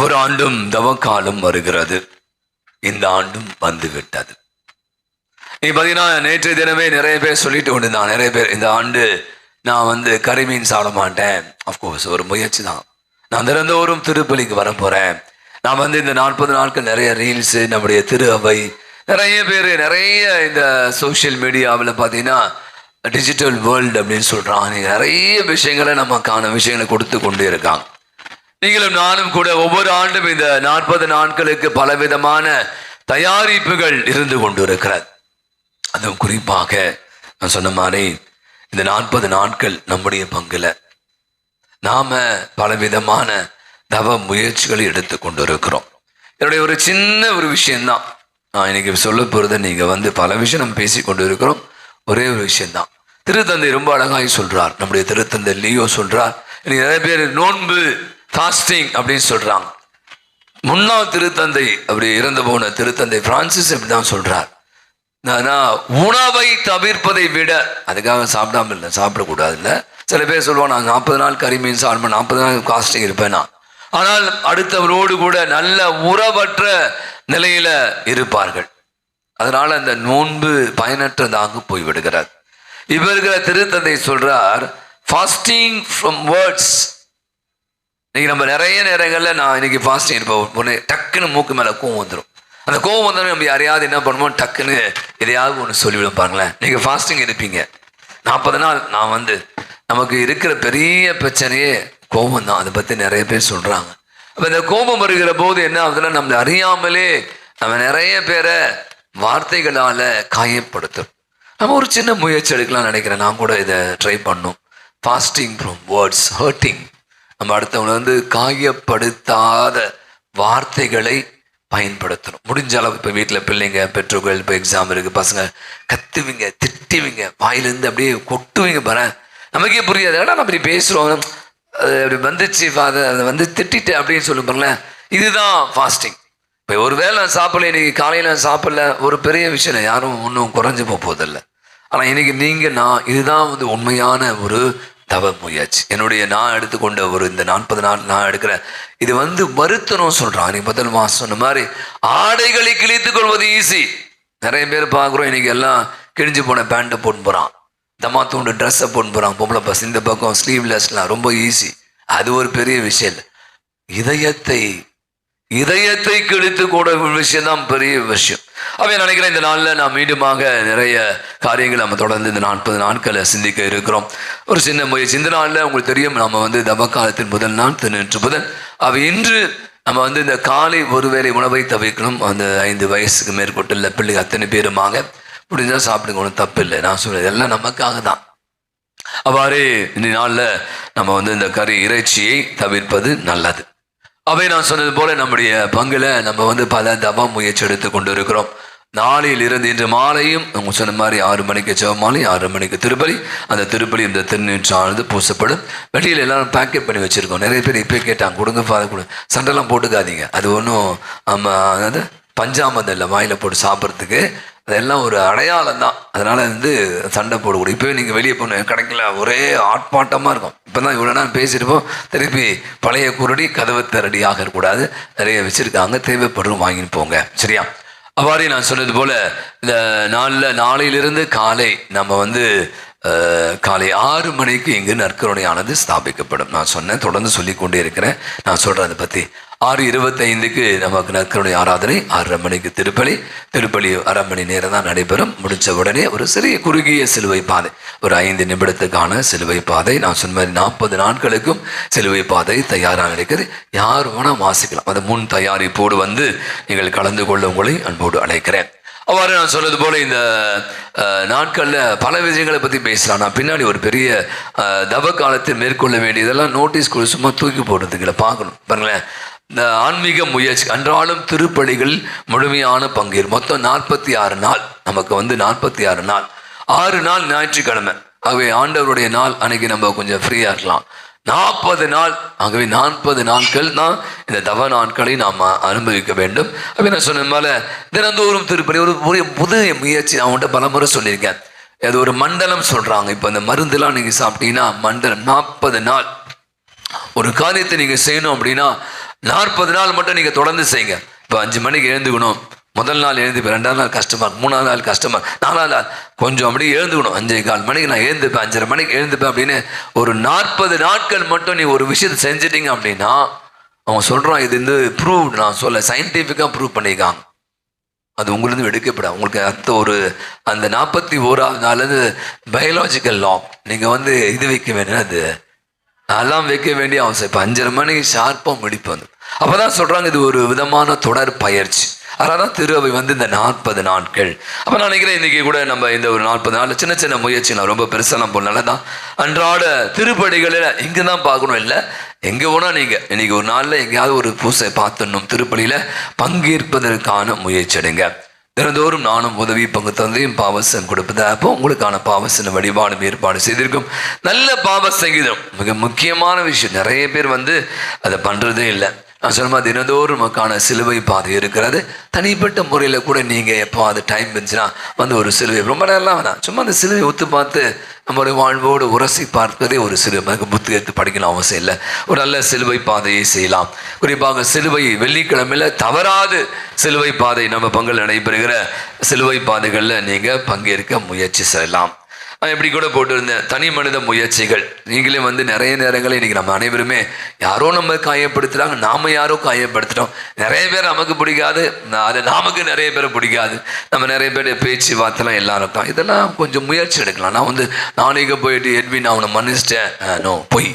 ஒவ்வொரு ஆண்டும் தவக்காலம் வருகிறது. இந்த ஆண்டும் வந்துவிட்டது. நீ பார்த்தீங்கன்னா நேற்றைய தினமே நிறைய பேர் சொல்லிட்டு கொண்டிருந்தான். நிறைய பேர் இந்த ஆண்டு நான் கறிமீன் சாப்பிட மாட்டேன். அஃப்கோர்ஸ் ஒரு முயற்சி தான். நான் தினந்தோறும் திருப்பலிக்கு வர போகிறேன். நான் இந்த 40 நாட்கள் நிறைய ரீல்ஸு, நம்முடைய திரு அவை, நிறைய பேர் நிறைய இந்த சோஷியல் மீடியாவில் பார்த்தீங்கன்னா டிஜிட்டல் வேர்ல்டு அப்படின்னு சொல்கிறான். நிறைய விஷயங்களை நமக்கான விஷயங்களை கொடுத்து கொண்டு இருக்காங்க. நீங்களும் நானும் கூட ஒவ்வொரு ஆண்டும் இந்த 40 நாட்களுக்கு பலவிதமான தயாரிப்புகள் இருந்து கொண்டு இருக்கிறது. அதுவும் குறிப்பாக நான் சொன்ன மாதிரி இந்த 40 நாட்கள் நம்முடைய பங்குல நாம பலவிதமான தவ முயற்சிகளை எடுத்து கொண்டு இருக்கிறோம். என்னுடைய ஒரு சின்ன ஒரு விஷயம்தான் நான் இன்னைக்கு சொல்ல போறது. நீங்க பல விஷயம் நம்ம பேசி கொண்டு இருக்கிறோம். ஒரே ஒரு விஷயம்தான். திருத்தந்தை ரொம்ப அழகாய் சொல்றார். நம்முடைய திருத்தந்தை லியோ சொல்றார். இன்னைக்கு நிறைய பேர் நோன்பு ஃபாஸ்டிங் அப்படின்னு சொல்றாங்க. முன்னாள் திருத்தந்தை அப்படி இறந்து போன திருத்தந்தை பிரான்சிஸ் இப்படிதான் சொல்றார். உணவை தவிர்ப்பதை விட, அதுக்காக சாப்பிடாம இல்லை, சாப்பிடக்கூடாது இல்லை. சில பேர் சொல்லுவாங்க நான் 40 நாள் கறிமீன் சாப்பிடுவேன், 40 நாள் ஃபாஸ்டிங் இருப்பேனா. ஆனால் அடுத்தவரோடு கூட நல்ல உறவற்ற நிலையில இருப்பார்கள். அதனால அந்த நோன்பு பயனற்றதாக போய்விடுகிறார். இப்ப இருக்கிற திருத்தந்தை சொல்றார் ஃபாஸ்டிங் ஃப்ரம் வேர்ட்ஸ். இன்னைக்கு நம்ம நிறைய நேரங்கள்ல நான் இன்னைக்கு ஃபாஸ்டிங் இருப்போம், டக்குன்னு மூக்கு மேல கோவம் வந்துடும். அந்த கோவம் வந்தாலும் நம்ம யாரையாவது என்ன பண்ணுவோம், டக்குன்னு எதையாவது ஒன்று சொல்லிவிடும். பாருங்களேன், நீங்க ஃபாஸ்டிங் இருப்பீங்க 40 நாள். நான் நமக்கு இருக்கிற பெரிய பிரச்சனையே கோபம் தான். அதை பத்தி நிறைய பேர் சொல்றாங்க. அப்ப இந்த கோபம் வருகிற போது என்ன ஆகுதுன்னா, நம்மளை அறியாமலே நம்ம நிறைய பேரை வார்த்தைகளால காயப்படுத்தும். நம்ம ஒரு சின்ன முயற்சி எடுக்கலாம்னு நினைக்கிறேன். நான் கூட இதை ட்ரை பண்ணோம். Fasting from words hurting. நம்ம அடுத்தவங்களை காயப்படுத்தாத வார்த்தைகளை பயன்படுத்தணும். முடிஞ்ச அளவு இப்போ வீட்டில் பிள்ளைங்க, பெற்றோர்கள், இப்போ எக்ஸாம் இருக்குது, பசங்க கத்துவீங்க, திட்டுவீங்க, வாயிலிருந்து அப்படியே கொட்டுவீங்க. பாரு, நமக்கே புரியாது. ஏன்னா நம்ம இப்படி பேசுகிறோம், அது அப்படி வந்துச்சு, அதை திட்டிட்டு அப்படின்னு சொல்லும். பாருங்களேன், இதுதான் ஃபாஸ்டிங். இப்போ ஒரு வேளை நான் சாப்பிடல, இன்னைக்கு காலையில் சாப்பிடல, ஒரு பெரிய விஷயம் இல்லை, யாரும் ஒன்றும் குறைஞ்சி போவதில்லை. ஆனால் இன்னைக்கு நீங்கள் நான் இதுதான் உண்மையான ஒரு தவ முயற்சி. நான் எடுத்துக்கொண்ட ஒரு இந்த 40 நாள் நான் எடுக்கிறேன். இது வருத்தணும் சொல்றான். நீ முதல் மாசம் சொன்ன மாதிரி ஆடைகளை கிழித்துக் கொள்வது ஈஸி. நிறைய பேர் பார்க்குறோம் இன்னைக்கு எல்லாம் கிழிஞ்சு போன பேண்ட்டை போட்டு போறான், தமாத்தோண்டு ட்ரெஸ்ஸை போட்டு போறான். பொம்பளை பஸ் இந்த பக்கம் ஸ்லீவ்லெஸ்லாம் ரொம்ப ஈஸி. அது ஒரு பெரிய விஷயம் இல்லை. இதயத்தை கிழித்து கூட விஷயம் தான் பெரிய விஷயம். அப்போ நினைக்கிறேன் இந்த நாளில் நான் மீண்டுமாக நிறைய காரியங்கள் நம்ம தொடர்ந்து இந்த 40 நாட்களை சிந்திக்க இருக்கிறோம். ஒரு சின்ன முயற்சி. இந்த நாளில் உங்களுக்கு தெரியும், நம்ம தவக்காலத்தின் முதல் நாள் திருநெற்று புதன். இன்று நம்ம இந்த காலை ஒருவேளை உணவை தவிர்க்கணும். அந்த 5 வயசுக்கு மேற்கொண்டுள்ள பிள்ளைங்க அத்தனை பேருமாக முடிஞ்சால் சாப்பிடுங்க, ஒன்றும் தப்பு இல்லை. நான் சொல்றது எல்லாம் நமக்காக தான். அவ்வாறு இந்த நாளில் நம்ம இந்த கறி இறைச்சியை தவிர்ப்பது நல்லது. அவை நான் சொன்னது போல நம்முடைய பங்குல நம்ம பல தவ முயற்சி எடுத்து கொண்டு இருக்கிறோம். நாளையில் இருந்து இன்று மாலையும் அவங்க சொன்ன மாதிரி 6 மணிக்கு ஜெபமாலை, 6 மணிக்கு திருப்பலி. அந்த திருப்பலி இந்த திருநீற்றானது பூசப்படும். வெளியில் எல்லாரும் பேக்கெட் பண்ணி வச்சிருக்கோம். நிறைய பேர் இப்போ கேட்டாங்க, கொடுங்க ஃபாதர் கொடுங்க. சண்டைலாம் போட்டுக்காதீங்க. அது ஒன்றும் அதாவது பஞ்சாமதம் இல்லை, வாயில போட்டு சாப்பிட்றதுக்கு. அதெல்லாம் ஒரு அடையாளம் தான். அதனால சண்டை போடக்கூடாது. இப்போவே நீங்கள் வெளியே போன கிடைக்கல, ஒரே ஆட்பாட்டமாக இருக்கும். இப்போ தான் இவ்வளோ நாள் பேசியிருப்போம், திருப்பி பழைய குருடி கதவு திரடி ஆகக்கூடாது. நிறைய வச்சுருக்காங்க, தேவைப்படும் வாங்கின்னு போங்க, சரியா? அவ்வாறு நான் சொன்னது போல இந்த நாளையிலிருந்து காலை நம்ம காலை 6 மணிக்கு இங்கு நற்கருணையானது ஸ்தாபிக்கப்படும். நான் சொன்னேன், தொடர்ந்து சொல்லிக்கொண்டே இருக்கிறேன். நான் சொல்கிறேன் அதை பற்றி. 6:25 நமக்கு நற்கருணை ஆராதனை, 6:30 மணிக்கு திருப்பலி 1/2 மணி நேரம் தான் நடைபெறும். முடித்த உடனே ஒரு சிறிய குறுகிய சிலுவை பாதை, ஒரு 5 நிமிடத்துக்கான சிலுவை பாதை. நான் சொன்ன மாதிரி 40 நாட்களுக்கும் சிலுவை பாதை தயாராக இருக்கிறது. யார் வேணால் வாசிக்கலாம். அது முன் தயாரிப்போடு நீங்கள் கலந்து கொள்ள உங்களை அன்போடு அழைக்கிறேன். அவ்வாறு நான் சொன்னது போல இந்த நாட்களில் பல விஷயங்களை பற்றி பேசலாம். நான் பின்னாடி ஒரு பெரிய தவ காலத்தில் மேற்கொள்ள வேண்டியதெல்லாம் நோட்டீஸ் கொடு, சும்மா தூக்கி போடுறதுங்களை பார்க்கணும். பாருங்களேன், இந்த ஆன்மீக முயற்சி அன்றாலும் திருப்பலிகள் முழுமையான பங்கு. மொத்தம் 46 நாள் நமக்கு 46 நாள், 6 நாள் ஞாயிற்றுக்கிழமை. ஆகவே ஆண்டவருடைய நாள் அன்னைக்கு நம்ம கொஞ்சம் ஃப்ரீயாக இருக்கலாம். 40 நாள், ஆகவே 40 நாட்கள் தான் இந்த தவ நாட்களை நாம் அனுபவிக்க வேண்டும். அப்படி நான் சொன்ன மேலே தினந்தோறும் திருப்பலி ஒரு புது முயற்சி. நான் உன்ட்ட பல முறை சொல்லியிருக்கேன். அது ஒரு மண்டலம் சொல்கிறாங்க. இப்போ இந்த மருந்துலாம் நீங்கள் சாப்பிட்டீங்கன்னா மண்டலம் 40 நாள் ஒரு காரியத்தை நீங்கள் செய்யணும் அப்படின்னா 40 நாள் மட்டும் நீங்கள் தொடர்ந்து செய்யுங்க. இப்போ 5 மணிக்கு எழுந்துக்கணும், முதல் நாள் எழுந்துப்பேன், 2ஆவது நாள் கஷ்டமா இருக்கும், 3ஆவது நாள் கஷ்டமா, 4ஆவது நாள் கொஞ்சம் அப்படியே எழுந்துக்கணும், 5:15 மணிக்கு நான் எழுந்துப்பேன், 5:30 மணிக்கு எழுந்துப்பேன் அப்படின்னு ஒரு 40 நாட்கள் மட்டும் நீ ஒரு விஷயத்தை செஞ்சிட்டீங்க அப்படின்னா, அவன் சொல்கிறான், இது வந்து ப்ரூவ், நான் சொல்ல சயின்டிஃபிக்காக ப்ரூவ் பண்ணியிருக்காங்க, அது உங்களுக்கு எடுக்கப்படாது. உங்களுக்கு அந்த 41ஆவது நாள் பயாலஜிக்கல் லா, நீங்கள் வந்து இது வைக்க வேண்டிய, அது அதெல்லாம் வைக்க வேண்டிய அவசியம். இப்போ 5:30 மணிக்கு ஷார்ப்பாக முடிப்பு வந்து, அப்போ தான் சொல்கிறாங்க இது ஒரு விதமான தொடர் பயிற்சி. அதனால தான் திருவை வந்து இந்த 40 நாட்கள். அப்போ நான் நினைக்கிறேன் இன்றைக்கி கூட நம்ம இந்த ஒரு 40 நாள் சின்ன சின்ன முயற்சிலாம் ரொம்ப பெருசெல்லாம் போனால தான் அன்றாட திருப்படிகளில் இங்கே தான் பார்க்கணும், இல்லை எங்கே போனால் நீங்கள் இன்றைக்கி ஒரு நாளில் எங்கேயாவது ஒரு பூசை பார்த்துடணும், திருப்பலியில் பங்கேற்பதற்கான முயற்சி எடுங்க. தினந்தோறும் நானும் உதவி பங்கு தந்தையும் பாவசம் கொடுப்பது. அப்போ உங்களுக்கான பாவசன வழிபாடும் ஏற்பாடு செய்திருக்கும். நல்ல பாவ சங்கீதம் மிக முக்கியமான விஷயம். நிறைய பேர் வந்து அதை பண்ணுறதே இல்லை. நான் சொன்ன மாதிரி தினந்தோறும் நமக்கான சிலுவை பாதை இருக்கிறது. தனிப்பட்ட முறையில் கூட நீங்கள் எப்போ அது டைம் இருந்துச்சுன்னா வந்து ஒரு சிலுவை, ரொம்ப நேரம்லாம் வேணாம், சும்மா அந்த சிலுவை ஒத்து பார்த்து நம்மளுடைய வாழ்வோடு உரசி பார்ப்பதே ஒரு சிலுவை. புத்தி எடுத்து படிக்கணும் அவசியம் இல்லை. ஒரு நல்ல சிலுவை பாதையை செய்யலாம். குறிப்பாக சிலுவை வெள்ளிக்கிழமையில் தவறாது சிலுவை பாதை நம்ம பங்கில் நடைபெறுகிற சிலுவை பாதைகளில் நீங்கள் பங்கேற்க முயற்சி செய்யலாம். எப்படி கூட போட்டிருந்தேன், தனி மனித முயற்சிகள். நீங்களே வந்து நிறைய நேரங்களில் இன்றைக்கி நம்ம அனைவருமே யாரோ நம்ம காயப்படுத்துகிறாங்க, நாம் யாரோ காயப்படுத்துகிறோம். நிறைய பேர் நமக்கு பிடிக்காது, அது நமக்கு நிறைய பேரை பிடிக்காது. நம்ம நிறைய பேர் பேச்சு வார்த்தைலாம் எல்லாரும் தான். இதெல்லாம் கொஞ்சம் முயற்சி எடுக்கலாம். நான் வந்து நாளைக்கு போயிட்டு எட்வின் அவனை மன்னிச்சிட்டேன், நோ போய்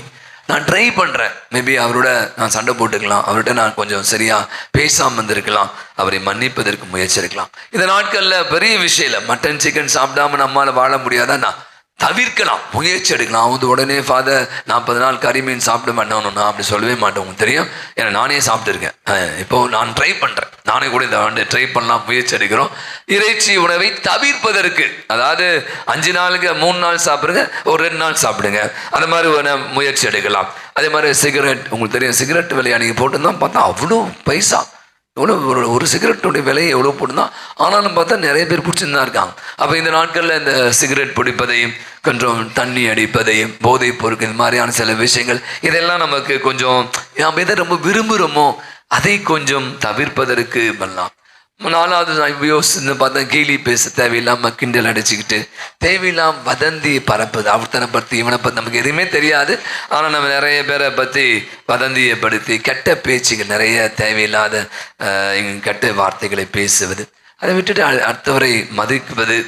நான் ட்ரை பண்ணுறேன். மேபி அவரோட நான் சண்டை போட்டுக்கலாம், அவர்கிட்ட நான் கொஞ்சம் சரியாக பேசாமல் வந்திருக்கலாம், அவரை மன்னிப்பதற்கு முயற்சி எடுக்கலாம். இந்த நாட்களில் பெரிய விஷயம் இல்லை. மட்டன் சிக்கன் சாப்பிடாம நம்மளால் வாழ முடியாதான், நான் தவிர்க்கலாம், முயற்சி எடுக்கலாம். வந்து உடனே ஃபாதர் 40 நாள் கறிமீன் சாப்பிட மாட்டேன், நான் அப்படி சொல்லவே மாட்டேன், உங்களுக்கு தெரியும், ஏன்னா நானே சாப்பிட்டுருக்கேன். இப்போது நான் ட்ரை பண்ணுறேன், நானே கூட இந்த ஆண்டு ட்ரை பண்ணலாம், முயற்சி எடுக்கிறோம். இறைச்சி உணவை தவிர்ப்பதற்கு, அதாவது 5 நாளுக்கு 3 நாள் சாப்பிடுங்க, ஒரு 2 நாள் சாப்பிடுங்க, அந்த மாதிரி முயற்சி எடுக்கலாம். அதே மாதிரி சிகரெட், உங்களுக்கு தெரியும் சிகரெட் விலையை நீங்கள் போட்டுருந்தான் பார்த்தா அவ்வளோ பைசா, எவ்வளோ ஒரு சிகரெட்டுடைய விலையை எவ்வளோ போட்டுருந்தான், ஆனாலும் பார்த்தா நிறைய பேர் பிடிச்சிருந்தான் இருக்காங்க. அப்போ இந்த நாட்களில் இந்த சிகரெட் பிடிப்பதையும் கொஞ்சம் தண்ணி அடிப்பதையும் போதைப் பொருட்கள் இந்த மாதிரியான சில விஷயங்கள் இதெல்லாம் நமக்கு கொஞ்சம் நாம் எதை ரொம்ப விரும்புகிறோமோ அதை கொஞ்சம் தவிர்ப்பதற்கு பண்ணலாம். 4வது நான் யோசிச்சு பார்த்தா கேலி பேச தேவையில்லாமல் கிண்டல் அடிச்சுக்கிட்டு தேவையில்லாம வதந்தி பரப்புது. அவர்த்தனை பற்றி இவனை பற்றி நமக்கு எதுவுமே தெரியாது, ஆனால் நம்ம நிறைய பேரை பற்றி வதந்தியை படுத்தி கெட்ட பேச்சுகள், நிறைய தேவையில்லாத கெட்ட வார்த்தைகளை பேசுவது, அதை விட்டுட்டு அடுத்தவரை மதிக்குவது,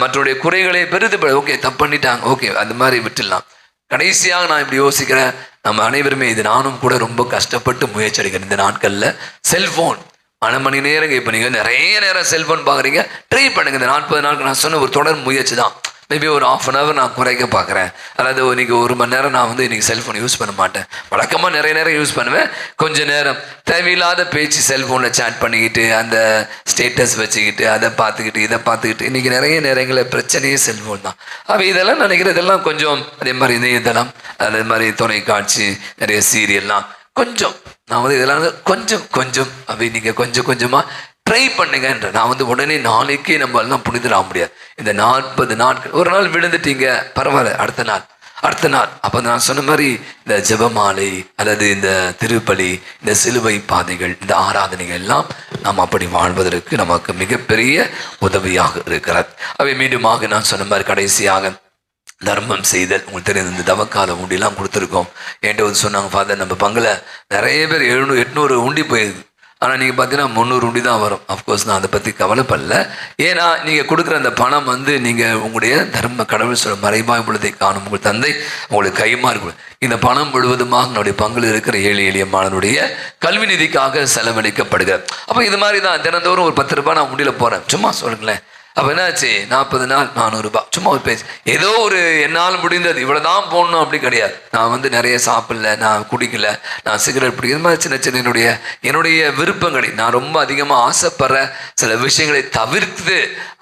மற்றவருடைய குறைகளை பெரிதுபட, ஓகே தப்பு பண்ணிட்டாங்க, ஓகே அந்த மாதிரி விட்டுடலாம். கடைசியாக நான் இப்படி யோசிக்கிறேன், நம்ம அனைவருமே இது நானும் கூட ரொம்ப கஷ்டப்பட்டு முயற்சி எடுக்கிறேன். இந்த நாட்களில் செல்ஃபோன் 1 மணி நேரம், இப்போ நீங்கள் நிறைய நேரம் செல்ஃபோன் பார்க்குறீங்க, ட்ரை பண்ணுங்கள். இந்த 40 நாளுக்கு நான் சொன்ன ஒரு தொடர் முயற்சி தான். மேபி ஒரு 1/2 hour நான் குறைக்க பார்க்குறேன். அதாவது இன்றைக்கி 1 மணி நேரம் நான் வந்து இன்றைக்கி செல்ஃபோன் யூஸ் பண்ண மாட்டேன். வழக்கமாக நிறைய நேரம் யூஸ் பண்ணுவேன். கொஞ்சம் நேரம் தேவையில்லாத பேச்சு செல்ஃபோனில் சேட் பண்ணிக்கிட்டு அந்த ஸ்டேட்டஸ் வச்சுக்கிட்டு அதை பார்த்துக்கிட்டு இதை பார்த்துக்கிட்டு இன்றைக்கி நிறைய நேரங்களில் பிரச்சனையே செல்ஃபோன் தான். அப்போ இதெல்லாம் நினைக்கிறேன், இதெல்லாம் கொஞ்சம் அதே மாதிரி இணையதளம், அதே மாதிரி தொலைக்காட்சி, நிறைய சீரியல்லாம் கொஞ்சம் நான் வந்து இதெல்லாம் கொஞ்சம் அப்படி நீங்கள் கொஞ்சமாக ட்ரை பண்ணுங்கன்ற. நான் வந்து உடனே நாளைக்கே நம்ம எல்லாம் புனிதராக முடியாது. இந்த 40 நாட்கள், ஒரு நாள் விழுந்துட்டீங்க பரவாயில்ல, அடுத்த நாள் அப்போ நான் சொன்ன மாதிரி இந்த ஜெபமாலை அல்லது இந்த திருப்பலி, இந்த சிலுவை பாதைகள், இந்த ஆராதனைகள் எல்லாம் நாம் அப்படி வாழ்வதற்கு நமக்கு மிகப்பெரிய உதவியாக இருக்கிறது. அவை மீண்டுமாக நான் சொன்ன மாதிரி கடைசியாக தர்மம் செய்தல். உங்களுக்கு தெரியும், இந்த தவக்கால உண்டிலாம் கொடுத்துருக்கோம். என்கிட்ட வந்து சொன்னாங்க, ஃபாதர் நம்ம பங்கில் நிறைய பேர் 700-800 உண்டி போயிடுது, ஆனால் நீங்கள் பார்த்தீங்கன்னா 300 உண்டி தான் வரும். அஃப்கோர்ஸ் நான் அதை பற்றி கவலைப்படல. ஏன்னா நீங்கள் கொடுக்குற அந்த பணம் வந்து நீங்கள் உங்களுடைய தர்ம கடவுள் சொல்ல மறைவாய் உள்ளதை காணும் உங்கள் தந்தை உங்களுக்கு கைமாறு. இந்த பணம் முழுவதுமாக என்னுடைய பங்கில் இருக்கிற எளிய மாணவனுடைய கல்வி நிதிக்காக செலவழிக்கப்படுகிறது. அப்போ இது மாதிரி தான் தினந்தோறும் ஒரு 10 ரூபாய் நான் உண்டியில் போகிறேன். சும்மா சொல்லுங்களேன், அப்போ என்னாச்சு, 40 நாள் 400 ரூபாய், சும்மா ஒரு பேச்சு, ஏதோ ஒரு என்னால் முடிந்தது இவ்வளோ தான் போடணும் அப்படி கிடையாது. நான் வந்து நிறைய சாப்பிடல, நான் குடிக்கல, நான் சிகரெட் பிடிக்கிற மாதிரி சின்ன என்னுடைய விருப்பங்களை, நான் ரொம்ப அதிகமாக ஆசைப்படுற சில விஷயங்களை தவிர்த்து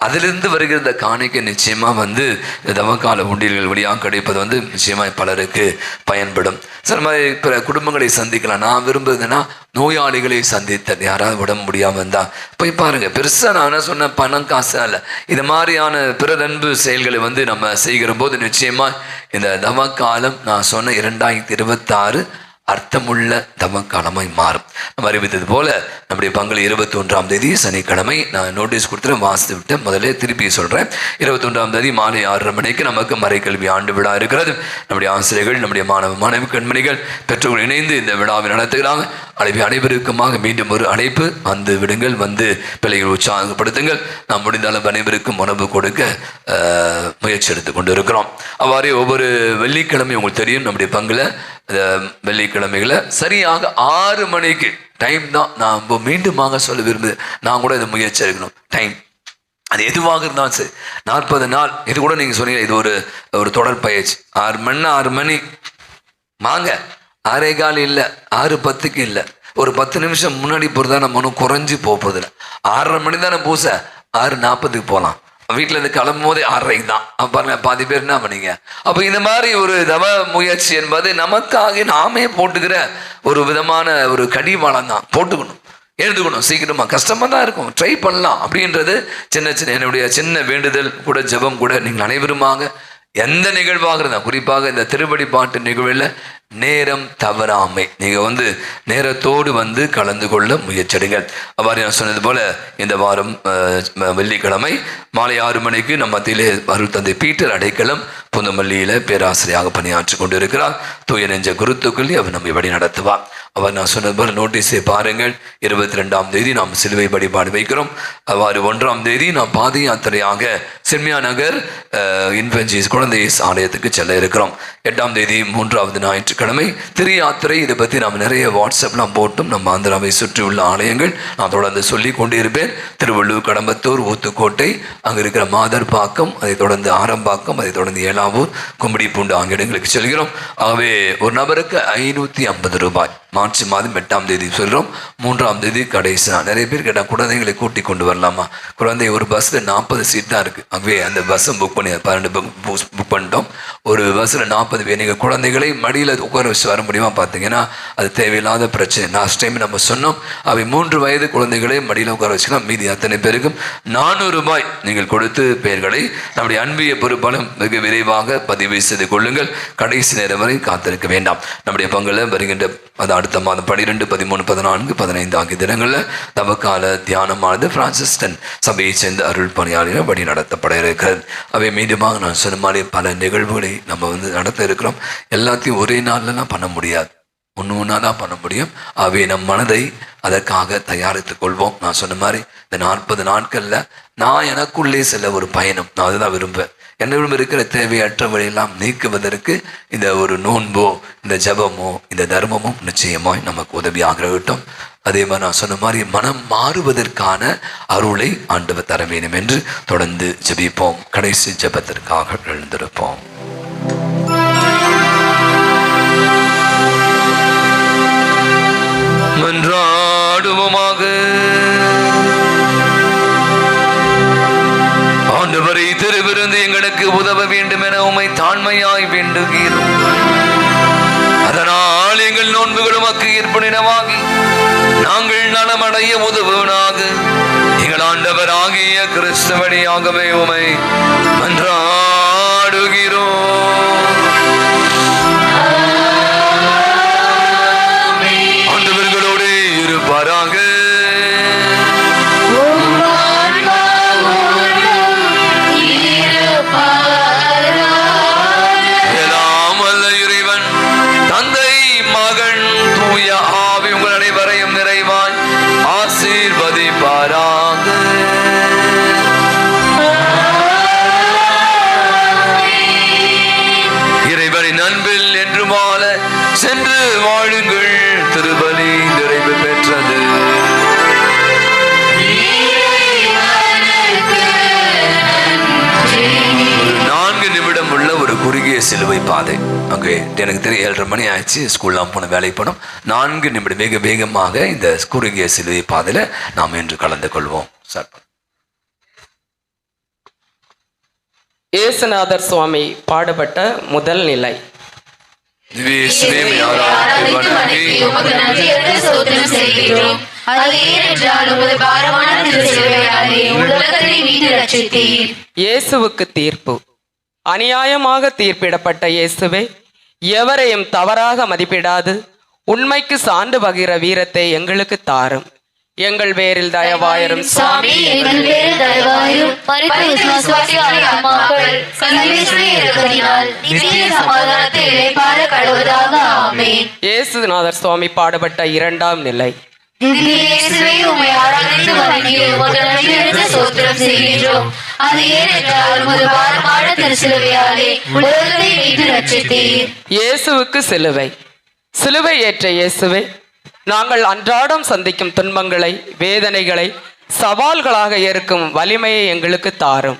அதிலிருந்து வருகிற இந்த காணிக்கை நிச்சயமாக வந்து இந்த தவக்கால உண்டியல்கள் வழியாக கிடைப்பது வந்து நிச்சயமாக பலருக்கு பயன்படும். சில மாதிரி பிற குடும்பங்களை சந்திக்கலாம். நான் விரும்புறதுன்னா நோயாளிகளை சந்தித்தது, யாராவது உடம்பு முடியாமல் இருந்தால் போய் பாருங்கள். பெருசாக நான் என்ன சொன்ன பணம் காசு இல்லை, இது மாதிரியான பிறரன்பு செயல்களை வந்து நம்ம செய்கிற போது நிச்சயமாக இந்த தவக்காலம் நான் சொன்ன 2026 அர்த்தமுள்ள தவக்காலமாய் மாறும். நம்ம அறிவித்தது போல நம்முடைய பங்குல 21ஆம் தேதி சனிக்கிழமை நான் நோட்டீஸ் கொடுத்துட்டு வாசித்து விட்டு முதல்ல திருப்பி சொல்கிறேன். 21ஆம் தேதி மாலை 6:30 மணிக்கு நமக்கு மறைக்கல்வி ஆண்டு விழா இருக்கிறது. நம்முடைய ஆசிரியர்கள், நம்முடைய மாணவி கண்மணிகள், பெற்றோர்கள் இணைந்து இந்த விழாவை நடத்துகிறாங்க. அனைவருக்குமாக மீண்டும் ஒரு அழைப்பு, வந்து விடுங்கள், வந்து பிள்ளைகள் உற்சாகப்படுத்துங்கள். நாம் முடிந்தாலும் அனைவருக்கும் உணவு கொடுக்க முயற்சி எடுத்து கொண்டு இருக்கிறோம். அவ்வாறே ஒவ்வொரு வெள்ளிக்கிழமை உங்களுக்கு தெரியும் நம்முடைய பங்குல வெள்ளிக்கிழமைகளை சரியாக 6 மணிக்கு டைம் தான். நான் மீண்டுமாக சொல்ல விரும்புது, நான் கூட இதை முயற்சி எடுக்கணும். டைம் அது எதுவாக இருந்தாலும் சரி, 40 நாள் இது கூட நீங்கள் சொன்னீங்க, இது ஒரு தொடர் பயிற்சி. 6 மணி வாங்க, 6:15 இல்லை, 6:10 இல்லை, ஒரு 10 நிமிஷம் முன்னாடி போகிறதா நம்ம ஒன்றும் குறைஞ்சி போகிறதில்ல. 6:30 மணி தானே பூசை, 6:40 போகலாம். வீட்டில் இருந்து கிளம்பும் போதே 6:30 தான். பாருங்க, பாதி பேர் என்ன பண்ணீங்க. அப்போ இந்த மாதிரி ஒரு தவ முயற்சி என்பது நமக்காக நாமே போட்டுக்கிற ஒரு விதமான ஒரு கடிவாளம் தான். போட்டுக்கணும், எழுதுக்கணும் சீக்கிரமா. கஷ்டமா தான் இருக்கும், ட்ரை பண்ணலாம் அப்படின்றது என்னுடைய சின்ன வேண்டுதல் கூட, ஜெபம் கூட. நீங்கள் அனைவருமாக எந்த நிகழ்வாக இருந்தால், குறிப்பாக இந்த திருவடி பாட்டு நிகழ்வில் நேரம் தவறாமை, நீங்கள் நேரத்தோடு கலந்து கொள்ள முயற்சிடுங்கள். அவ்வாறு நான் சொன்னது போல இந்த வாரம் வெள்ளிக்கிழமை மாலை 6 மணிக்கு நம் மத்தியிலே அருள் தந்தை பீட்டர் அடைக்கலம் புதுமல்லியில் பேராசிரியராக பணியாற்றி கொண்டிருக்கிறார். தூய நெஞ்ச குருத்துக்குள்ளி அவர் நம்மை வழி நடத்துவார். அவர் நான் சொன்னது போல நோட்டீஸை பாருங்கள். 22ஆம் தேதி நாம் சிலுவை வழிபாடு வைக்கிறோம். அவ்வாறு 1ஆம் தேதி நாம் பாத யாத்திரையாக செம்மியா நகர் இன்ஃபென்சிஸ் குழந்தை ஆலயத்துக்கு செல்ல இருக்கிறோம். 8ஆம் தேதி 3வது ஞாயிற்றுக்கிழமை திரு யாத்திரை. இதை பற்றி நாம் நிறைய வாட்ஸ்அப்லாம் போட்டும் நம்ம ஆந்திராவை சுற்றியுள்ள ஆலயங்கள் நான் தொடர்ந்து சொல்லி கொண்டே இருப்பேன். திருவள்ளூர், கடம்பத்தூர், ஊத்துக்கோட்டை, அங்கே இருக்கிற மாதர்பாக்கம், அதை தொடர்ந்து ஆரம்பாக்கம், அதை தொடர்ந்து ஏலாவூர், கும்படிப்பூண்டு ஆகிய இடங்களுக்கு செல்கிறோம். ஆகவே ஒரு நபருக்கு 550 ரூபாய். மார்ச் மாதம் 8ஆம் தேதி சொல்கிறோம். 3ஆம் தேதி கடைசி. நிறைய பேர் கேட்டால் குழந்தைகளை கூட்டி கொண்டு வரலாமா? குழந்தை ஒரு பஸ்ஸில் 40 சீட் தான் இருக்குது. ஆகவே அந்த பஸ்ஸை புக் பண்ணி 12 புக் பண்ணிட்டோம். ஒரு பஸ்ஸில் 40 பேர். நீங்கள் குழந்தைகளை மடியில் உட்கார வச்சு வர முடியுமா பார்த்தீங்கன்னா அது தேவையில்லாத பிரச்சனை. லாஸ்ட் டைம் நம்ம சொன்னோம், அவை 3 வயது குழந்தைகளை மடியில் உட்கார வச்சுக்கலாம். மீதி அத்தனை பேருக்கும் 400 ரூபாய் நீங்கள் கொடுத்து பெயர்களை நம்முடைய அன்பிய பொறுப்பாலும் வெகு விரைவாக பதிவு செய்து கொள்ளுங்கள். கடைசி நேரம் வரை காத்திருக்க வேண்டாம். நம்முடைய பங்குல வருகின்ற அடுத்த மாதம் 12, 13, 14, 15 ஆகிய தினங்களில் தவக்கால தியானமானது பிரான்சிஸ்டன் சபையை சேர்ந்த அருள் பணியாளர்கள் வழி நடத்தப்பட இருக்கிறது. அவை மீண்டுமாக நான் சொன்ன மாதிரி பல நிகழ்வுகளை நம்ம நடத்த இருக்கிறோம். எல்லாத்தையும் ஒரே நாள்லாம் பண்ண முடியாது, ஒன்று தான் பண்ண முடியும். அவை நம் மனதை அதற்காக தயாரித்துக் கொள்வோம். நான் சொன்ன மாதிரி இந்த 40 நாட்களில் நான் எனக்குள்ளே செல்ல ஒரு பயணம், நான் அதுதான் விரும்புவேன். என்னிடம் இருக்கிற தேவையற்றவரையெல்லாம் நீக்குவதற்கு இந்த ஒரு நோன்போ, இந்த ஜபமோ, இந்த தர்மமும் நிச்சயமாய் நமக்கு உதவியாக இருக்கட்டும். அதே மாதிரி நான் சொன்ன மாதிரி மனம் மாறுவதற்கான அருளை ஆண்டவர் தர வேண்டும் என்று தொடர்ந்து ஜெபிப்போம். கடைசி ஜெபத்திற்காக எழுந்திருப்போம். மன்றாடுவோமாக. ஆண்டவரை திருவிருந்து எங்களுக்கு உதவ வேண்டும் என உம்மை தாழ்மையாய் வேண்டுகிறோம். அதனால் எங்கள் நோன்புகள் உமக்கு ஏற்படினவாகி நாங்கள் நலமடைய உதவுவனாக எங்கள் ஆண்டவராகிய கிறிஸ்து வழியாகவே உம்மை மன்றாடுகிறோம். ஆண்டவர்களோடு இருப்பாராக. இறைவனின் அன்பில் என்று வாழ சென்று வாழுங்கள். திருபலி நிறைவு பெற்றது. 4 நிமிடம் உள்ள ஒரு குறுகிய சிலுவை பாதை. அங்கே எனக்கு தெரியும் 7:30 மணி ஆயிடுச்சு, ஸ்கூல்லாம் போன வேலைக்கு போனோம். 4 நிமிடம் வேக வேகமாக இந்த குறுகிய சிலுவை பாதையில நாம் இன்று கலந்து கொள்வோம். சார்,
இயேசுநாதர் சுவாமி பாடுபட்ட முதல் நிலை. இயேசுவுக்கு தீர்ப்பு. அநியாயமாக தீர்ப்பிடப்பட்ட இயேசுவே, எவரையும் தவறாக மதிப்பிடாது உண்மைக்கு சான்று பகிர வீரத்தை எங்களுக்கு தாரும். எங்கள் பேரில் தயவாயிரும்
சுவாமி, எங்கள் பேரில் தயவாயிரும். மரித்த விசுவாசியான ஆத்மாக்கள் சர்வேஸ்வரனுடைய இரக்கத்தினால் நித்திய சமாதானத்தை இளைப்பாற கடவுதாக. ஆமென்.
இயேசுநாதர் சுவாமி பாடுபட்ட இரண்டாம் நிலை.
திவ்ய இயேசுவே, உம்மை ஆராதித்து வணங்கி உமக்கு நன்றியறிந்த ஸ்தோத்திரம் செய்கின்றோம். அது ஏனென்றால் உமது பாரமான திருச்சிலுவையாலே உலகத்தை மீட்டு ரட்சித்தீர்.
இயேசுவுக்கு சிலுவை. சிலுவை ஏற்ற இயேசுவே, நாங்கள் அன்றாடம் சந்திக்கும் துன்பங்களை, வேதனைகளை சவால்களாக ஏற்கும் வலிமையை எங்களுக்கு தாரும்.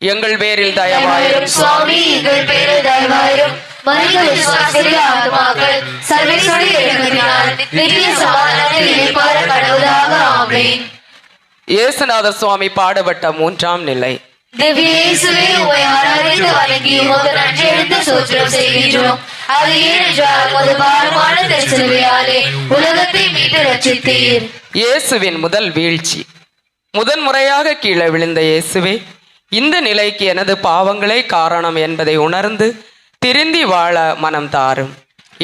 எங்கள் பேரில் தயவாயிரும்
சுவாமி, எங்கள் பேரில் தயவாயிரும். மரித்த விசுவாசிகளுடைய ஆத்மாக்கள் சர்வேஸ்வரனுடைய இரக்கத்தினால் நித்திய சமாதானத்தை இளைப்பாற கடவுதாக. ஆமென்.
இயேசுநாதர் சுவாமி பாடுபட்ட மூன்றாம் நிலை.
திவ்ய இயேசுவே, உம்மை ஆராதித்து வணங்கி உமக்கு நன்றியறிந்த ஸ்தோத்திரம் செய்கின்றோம். அது ஏனென்றால் உமது பாரமான திருச்சிலுவையாலே உலகத்தை மீட்டு ரட்சித்தீர்.
இயேசுவின் முதல் வீழ்ச்சி. முதன்முறையாக கீழே விழுந்த இயேசுவே, இந்த நிலைக்கு எனது பாவங்களே காரணம் என்பதை உணர்ந்து திருந்தி வாழ மனம் தாரும்.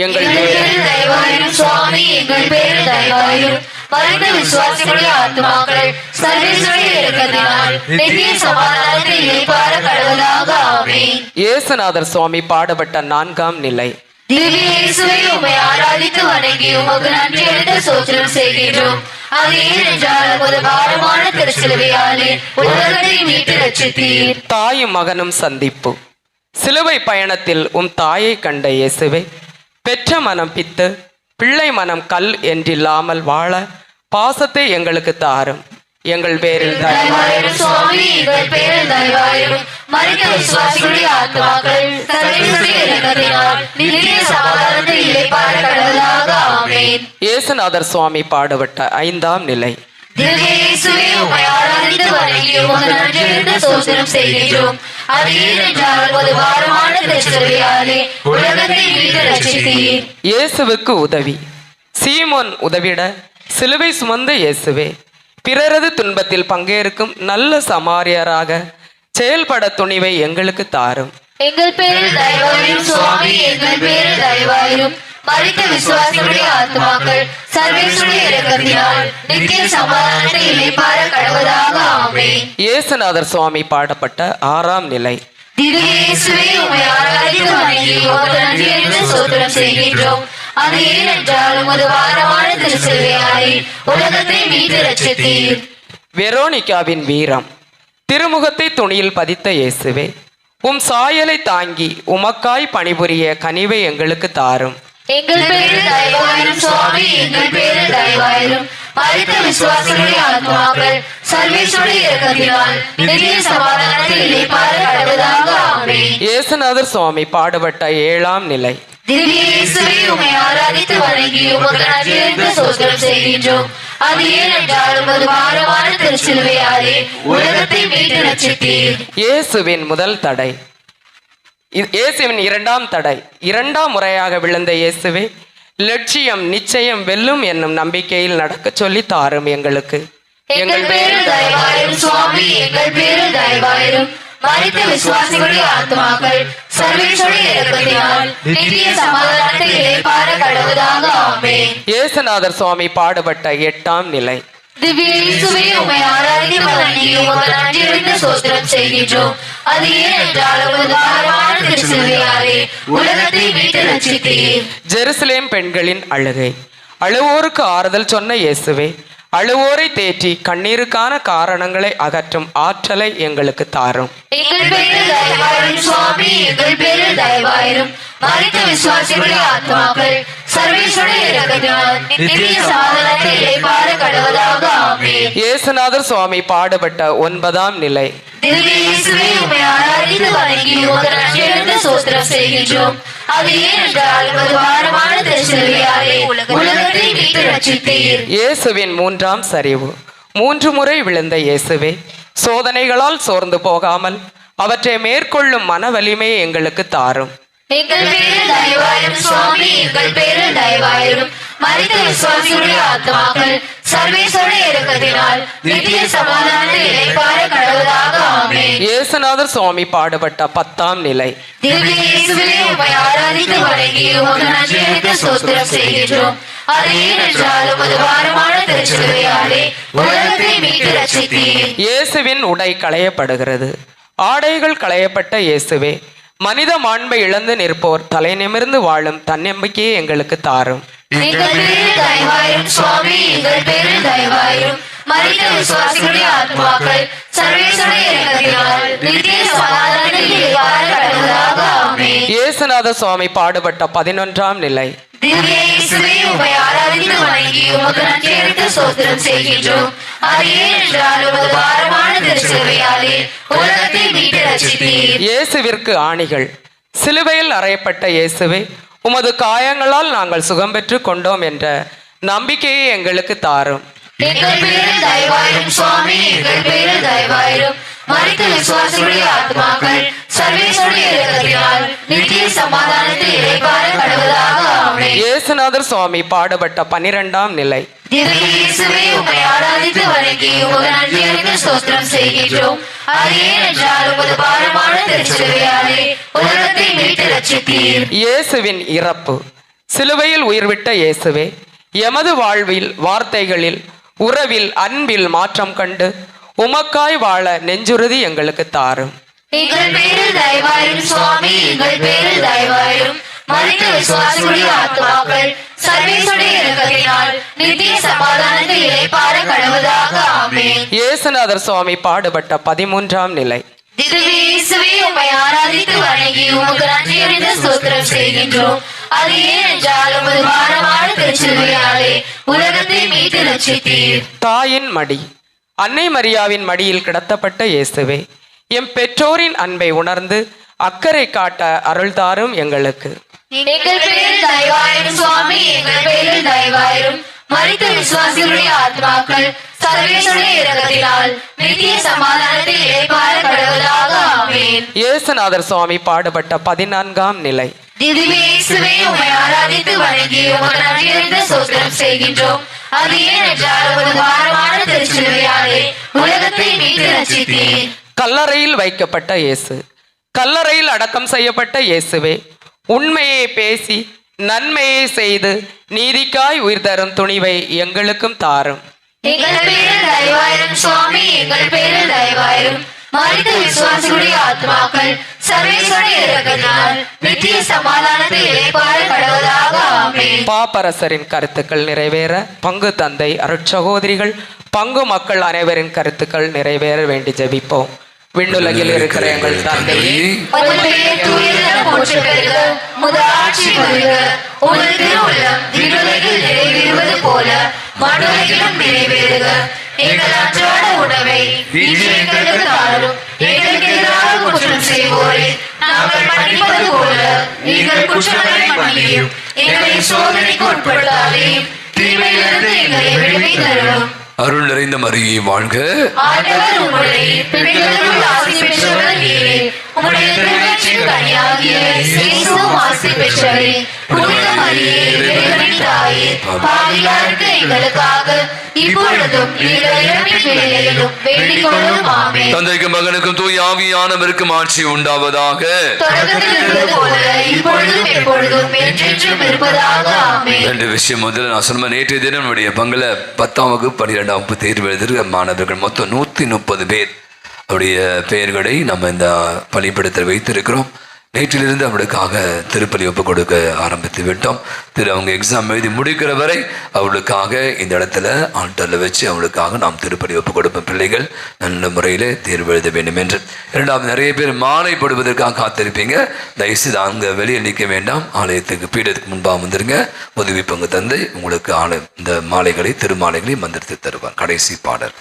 எங்கள்
பேரில் தயவாயிரும். சுவாமி, எங்கள் பேரில் தயவாயிரும். மரித்த விசுவாசிகளுடைய ஆத்மாக்கள் சர்வேஸ்வரனுடைய இரக்கத்தினால் நித்திய சமாதானத்தை இளைப்பாற கடவுதாக. ஆமென்.
இயேசுநாதர் சுவாமி பாடுபட்ட நான்காம் நிலை.
திவ்ய இயேசுவே, உம்மை ஆராதித்து வணங்கி உமக்கு நன்றியறிந்த ஸ்தோத்திரம் செய்கின்றோம். அது ஏனென்றால் உமது பாரமான திருச்சிலுவையாலே உலகத்தை மீட்டு ரட்சித்தீர்.
தாயும் மகனும் சந்திப்பு. சிலுவை பயணத்தில் தாயை கண்ட இயேசுவே, பெற்ற மனம் பித்து, பிள்ளை மனம் கல் என்றில்லாமல் வாழ பாசத்தை எங்களுக்கு தாரும். எங்கள் பேரில்
தயவாயிரும். சுவாமி, எங்கள் பேரில் தயவாயிரும். மரித்த விசுவாசிகளுடைய ஆத்மாக்கள் சர்வேஸ்வரனுடைய இரக்கத்தினால் நித்திய சமாதானத்தை இளைப்பாற கடவுளாக. ஆமென்.
இயேசுநாதர் சுவாமி பாடுபட்ட ஐந்தாம் நிலை.
திவ்ய இயேசுவே, உம்மை ஆராதித்து வணங்கி உமக்கு நன்றியறிந்த ஸ்தோத்திரம் செய்கின்றோம். அது ஏனென்றால் உமது பாரமான திருச்சிலுவையாலே உலகத்தை மீட்டு ரட்சித்தீர்.
இயேசுவுக்கு உதவி. சீமோன் உதவிட சிலுவை சுமந்த இயேசுவே, பிறரது துன்பத்தில் பங்கேற்கும் நல்ல சமாரியராக செயல்பட துணிவை எங்களுக்கு தாரும்.
எங்கள் பேரில் தயவாயிரும். சுவாமி, எங்கள் பேரில் தயவாயிரும். மரித்த விசுவாசிகளுடைய ஆத்மாக்கள் சர்வேஸ்வரனுடைய இரக்கத்தினால் நித்திய சமாதானத்தை இளைப்பாற கடவுளாக. ஆமென்.
இயேசுநாதர் சுவாமி பாடப்பட்ட ஆறாம் நிலை.
திவ்ய இயேசுவே, உம்மை ஆராதித்து வணங்கி உமக்கு நன்றியறிந்த ஸ்தோத்திரம் செய்கின்றோம். அது ஏனென்றால் உமது பாரமான திருச்சிலுவையாலே உலகத்தை மீட்டு ரட்சித்தீர்.
வெரோனிகாவின் வீரம். திருமுகத்தை துணியில் பதித்த இயேசுவே, சாயலை தாங்கி உமக்காய் பணிபுரிய கனிவை எங்களுக்கு தாரும்.
எங்கள் பேரில் தயவாயிரும். சுவாமி, எங்கள் பேரில் தயவாயிரும். மரித்த விசுவாசிகளுடைய ஆத்மாக்கள் சர்வேஸ்வரனுடைய இரக்கத்தினால் நித்திய சமாதானத்தை இளைப்பாற கடவுளாக. ஆமென்.
இயேசுநாதர் சுவாமி பாடுபட்ட ஏழாம் நிலை.
திவ்ய இயேசுவே, உம்மை ஆராதித்து வணங்கி உமக்கு நன்றியறிந்த ஸ்தோத்திரம் செய்கின்றோம். அது ஏனென்றால் உமது பாரமான திருச்சிலுவையாலே உலகத்தை மீட்டு ரட்சித்தீர்.
இயேசுவின் முதல் தடை. இயேசுவின் இரண்டாம் தடை. இரண்டாம் முறையாக விழுந்த இயேசுவே, லட்சியம் நிச்சயம் வெல்லும் என்னும் நம்பிக்கையில் நடக்க சொல்லி தாரும் எங்களுக்கு.
எங்கள் பேரில் தயவாயிரும். சுவாமி, எங்கள் பேரில் தயவாயிரும். மரித்த விசுவாசிகளுடைய ஆத்மாக்கள் சர்வேஸ்வரனுடைய இரக்கத்தினால் நித்திய சமாதானத்தை இளைப்பாற கடவுளாக. ஆமென்.
இயேசுநாதர் சுவாமி பாடுபட்ட எட்டாம் நிலை.
திவ்ய இயேசுவே, உம்மை ஆராதித்து வணங்கி உமக்கு நன்றியறிந்த ஸ்தோத்திரம் செய்கின்றோம். அது ஏனென்றால் உமது பாரமான திருச்சிலுவையாலே உலகத்தை மீட்டு ரட்சித்தீர்.
ஜெருசலேம் பெண்களின் அழுகை. அழுவோருக்கு ஆறுதல் சொன்ன இயேசுவே, அழுவோரை தேற்றி கண்ணீருக்கான காரணங்களை அகற்றும் ஆற்றலை எங்களுக்கு தாரும்.
எங்கள் பேரில் தயவாயிரும். சுவாமி, எங்கள் பேரில் தயவாயிரும். மரித்த விசுவாசிகளுடைய ஆத்மாக்கள் சர்வேஸ்வரனுடைய இரக்கத்தினால் நித்திய சமாதானத்தை இளைப்பாற கடவுளாக. ஆமென்.
இயேசுநாதர் சுவாமி பாடுபட்ட ஒன்பதாம் நிலை.
திவ்ய இயேசுவே, உம்மை ஆராதித்து வணங்கி உமக்கு நன்றியறிந்த ஸ்தோத்திரம் செய்கின்றோம். அது ஏனென்றால் உமது பாரமான திருச்சிலுவையாலே உலகத்தை மீட்டு ரட்சித்தீர்.
இயேசுவின் மூன்றாம் சரிவு. 3 முறை விழுந்த இயேசுவே, சோதனைகளால் சோர்ந்து போகாமல் அவற்றை மேற்கொள்ளும் மன வலிமையை எங்களுக்கு தாரும்.
எங்கள் பேரில் தயவாயிரும். சுவாமி, எங்கள் பேரில் தயவாயிரும். மரித்த விசுவாசிகளுடைய ஆத்மாக்கள் சர்வேஸ்வருடைய இரக்கத்தினால் நித்திய சமாதானத்தில் இளைப்பாற கடவுளாக ஆமென்.
இயேசுநாதர் சுவாமி பாடுபட்ட 10ஆம் நிலை.
திவ்ய இயேசுவே, உம்மை ஆராதித்து வணங்கி உமக்கு நன்றியளித்து ஸ்தோத்திரம் செய்கின்றோம். அது ஏனென்றால் உமது பாரமான திருச்சிலுவையாலே உலகத்தை மீட்டு ரட்சித்தீர்.
இயேசுவின் உடை களையப்படுகிறது. ஆடைகள் களையப்பட்ட இயேசுவே, மனித மாண்பை இழந்து நிற்போர் தலை நிமிர்ந்து வாழும் தன்னம்பிக்கையை எங்களுக்கு தாரும்.
எங்கள் பேரில் தயவாயிரும் சுவாமி, எங்கள் பேரில் தயவாயிரும். மரித்த விசுவாசிகளுடைய ஆத்மாக்கள் சர்வேஸ்வருடைய இரக்கத்தினால் நித்திய சமாதானத்தில் இளைப்பாற கடவுளாக ஆமென்.
இயேசுநாத சுவாமி பாடுபட்ட 11ஆம் நிலை.
திவ்ய இயேசுவே, உம்மை ஆராதித்து வணங்கி உமக்கு நன்றியளித்து ஸ்தோத்திரம் செய்கின்றோம். அது ஏனென்றால் உமது பாரமான திருச்சிலுவையாலே உலகத்தை மீட்டு ரட்சித்தீர்.
இயேசுவிற்கு ஆணிகள். சிலுவையில் அறையப்பட்ட இயேசுவே, உமது காயங்களால் நாங்கள் சுகம் பெற்று கொண்டோம் என்ற நம்பிக்கையை எங்களுக்கு தாரும்.
எங்கள் பேரில் தயவாயிரும் சுவாமி, எங்கள் பேரில் தயவாயிரும். மரித்த விசுவாசிகளுடைய ஆத்மாக்கள் சர்வேஸ்வருடைய இரக்கத்தினால் நித்திய சமாதானத்தில் இளைப்பாற கடவுளாக ஆமென்.
இயேசுநாதர் சுவாமி பாடுபட்ட 12ஆம் நிலை.
திவ்ய இயேசுவே, உம்மை ஆராதித்து வணங்கி உமக்கு நன்றியளித்து ஸ்தோத்திரம் செய்கின்றோம். அது ஏனென்றால் உமது பாரமான திருச்சிலுவையாலே உலகத்தை மீட்டு ரட்சித்தீர்.
இயேசுவின் இறப்பு. சிலுவையில் உயிர்விட்ட இயேசுவே, எமது வாழ்வில், வார்த்தைகளில், உறவில், அன்பில் மாற்றம் கண்டு உமக்காய் வாழ நெஞ்சுறுதி எங்களுக்கு தாரும்.
எங்கள் பேரில் தயவாயிரும் சுவாமி, எங்கள் பேரில் தயவாயிரும். மரித்த விசுவாசிகளுடைய ஆத்மாக்கள் சர்வேஸ்வருடைய இரக்கத்தினால் நித்திய சமாதானத்தில் இளைப்பாற கடவுளாக ஆமென்.
இயேசுநாதர் சுவாமி பாடுபட்ட 13ஆம் நிலை.
திவ்ய இயேசுவே, உம்மை ஆராதித்து வணங்கி உமக்கு நன்றியளித்து ஸ்தோத்திரம் செய்கின்றோம். அது ஏனென்றால் உமது பாரமான திருச்சிலுவையாலே உலகத்தை மீட்டு ரட்சித்தீர்.
தாயின் மடி. அன்னை மரியாவின் மடியில் கிடத்தப்பட்ட இயேசுவே, எம் பெற்றோரின் அன்பை உணர்ந்து அக்கறை காட்ட அருள் தாரும் எங்களுக்கு.
எங்கள் பேரில் தயவாயிரும் சுவாமி, எங்கள் பேரில் தயவாயிரும். மரித்த விசுவாசிகளுடைய ஆத்மாக்கள் சர்வேஸ்வருடைய இரக்கத்தினால் நித்திய சமாதானத்தில் இளைப்பாற கடவுளாக ஆமென்.
இயேசுநாதர் சுவாமி பாடுபட்ட 14ஆம் நிலை.
திவ்ய இயேசுவே, உம்மை ஆராதித்து வணங்கி உமக்கு நன்றியளித்து ஸ்தோத்திரம் செய்கின்றோம். அது ஏனென்றால் உமது பாரமான திருச்சிலுவையாலே உலகத்தை மீட்டு ரட்சித்தீர்.
கல்லறையில் வைக்கப்பட்ட இயேசு. கல்லறையில் அடக்கம் செய்யப்பட்ட இயேசுவே, உண்மையை பேசி நன்மையை செய்து நீதிக்காய் உயிர் தரும் துணிவை எங்களுக்கும் தாரும்.
எங்கள் பேரில் தயவாயிரும் சுவாமி, எங்கள் பேரில் தயவாயிரும். மரித்த விசுவாசிகளுடைய ஆத்மாக்கள் சர்வேஸ்வருடைய இரக்கத்தினால் நித்திய சமாதானத்தில் இளைப்பாற கடவுளாக ஆமென்.
பாப்பரசரின் கருத்துக்கள் நிறைவேற பங்கு தந்தை அருட்சகோதரிகள் பங்கு மக்கள் அனைவரின் கருத்துக்கள் நிறைவேற வேண்டி ஜெபிப்போம். விண்ணுலகில் இருக்கிற எங்கள் தந்தையே,
உமது பெயர் தூயதென போற்றப் பெறுக. உமது ஆட்சி வருக. உமது திருவுள்ளம் விண்ணுலகில் நிறைவேறுவது போல மண்ணுலகிலும் நிறைவேறுக. எங்கள் அன்றாட உணவை இன்று எங்களுக்கு தாரும். எங்களுக்கு எதிராக குற்றம் செய்வோரை நாங்கள் மன்னிப்பது போல எங்கள் குற்றங்களை மன்னியும். எங்களை சோதனைக்கு உட்படுத்தாதேயும், தீமையிலிருந்து எங்களை விடுவித்தருளும்.
அருள் நிறைந்த மரியே வாழ்க.
ஆண்டவர் உம்முடைய பெண்களுக்குள் ஆசி பெற்றவர் நீரே. உம்முடைய திருவயிற்றின் கனியாகிய இயேசுவும் ஆசி பெற்றவரே. புனித மரியே, இறைவனின் தாயே, பாவிகளாகிய எங்களுக்காக இப்பொழுதும் எங்கள் இறப்பின் வேளையிலும் வேண்டிக் கொள்ளும். ஆமென்.
தந்தைக்கும் மகனுக்கும் தூய ஆவியானவருக்கும் ஆட்சி உண்டாவதாக.
தொடக்கத்தில் இருந்தது போல இப்பொழுதும் எப்பொழுதும் என்றென்றும் இருப்பதாக. ஆமென்.
ரெண்டு விஷயம். முதல்ல நான் சொன்ன நேற்றைய தினம் நம்முடைய பங்குல 10ஆம் வகுப்பு 12ஆம் வகுப்பு தேர்வு எழுதுகிற மாணவர்கள் மொத்தம் 130 பேர் அவருடைய பெயர்களை நம்ம இந்த பள்ளிப்படத்தில் வைத்திருக்கிறோம். நேற்றிலிருந்து அவளுக்காக திருப்பலி ஒப்பு கொடுக்க ஆரம்பித்து விட்டோம். அவங்க எக்ஸாம் எழுதி முடிக்கிற வரை அவளுக்காக இந்த இடத்துல ஆல்டரில் வச்சு அவளுக்காக நாம் திருப்பலி ஒப்பு கொடுப்போம். பிள்ளைகள் நல்ல முறையில் தேர்வு எழுத வேண்டும் என்று. இரண்டாவது, நிறைய பேர் மாலை போடுவதற்காக காத்திருப்பீங்க. தயவுசெய்து அங்கே வெளியே நிற்க வேண்டாம். ஆலயத்துக்கு பீடத்துக்கு முன்பாக வந்துருங்க. உதவி பங்கு தந்தை உங்களுக்கு இந்த மாலைகளை திருமாலைகளை மந்திரித்து தருவார். கடைசி பாடல்.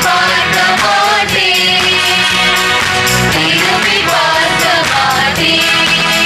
பார்க்க மாட்டேன்.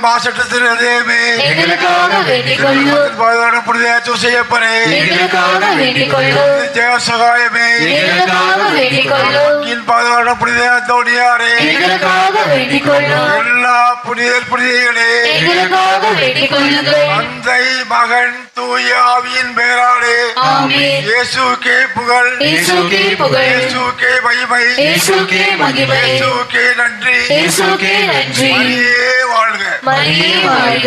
மாசட்டத்தின் இதயமே
எங்களுக்காக வேண்டிக் கொள்ளும்.
பாதுகாப்பு புனித சூசையப்பரே
எங்களுக்காக வேண்டிக் கொள்ளும்.
ஜெய சகாயமே
எங்களுக்காக வேண்டிக் கொள்ளும்.
பாதுகாப்பு புனித அந்தோணியாரே
எங்களுக்காக வேண்டிக் கொள்ளும்.
எல்லா புனிதர் புனிதைகளே
எங்களுக்காக வேண்டிக் கொள்ளுங்கள்.
தந்தை மகன் தூய ஆவியின் பெயராலே
ஆமென்.
இயேசுக்கே புகழ்,
இயேசுக்கே புகழ்.
இயேசுக்கே மகிமை,
இயேசுக்கே மகிமை.
இயேசுக்கே நன்றி.
இயேசுக்கே நன்றி.
மரியே வாழ்க.
மரியே வாழ்க.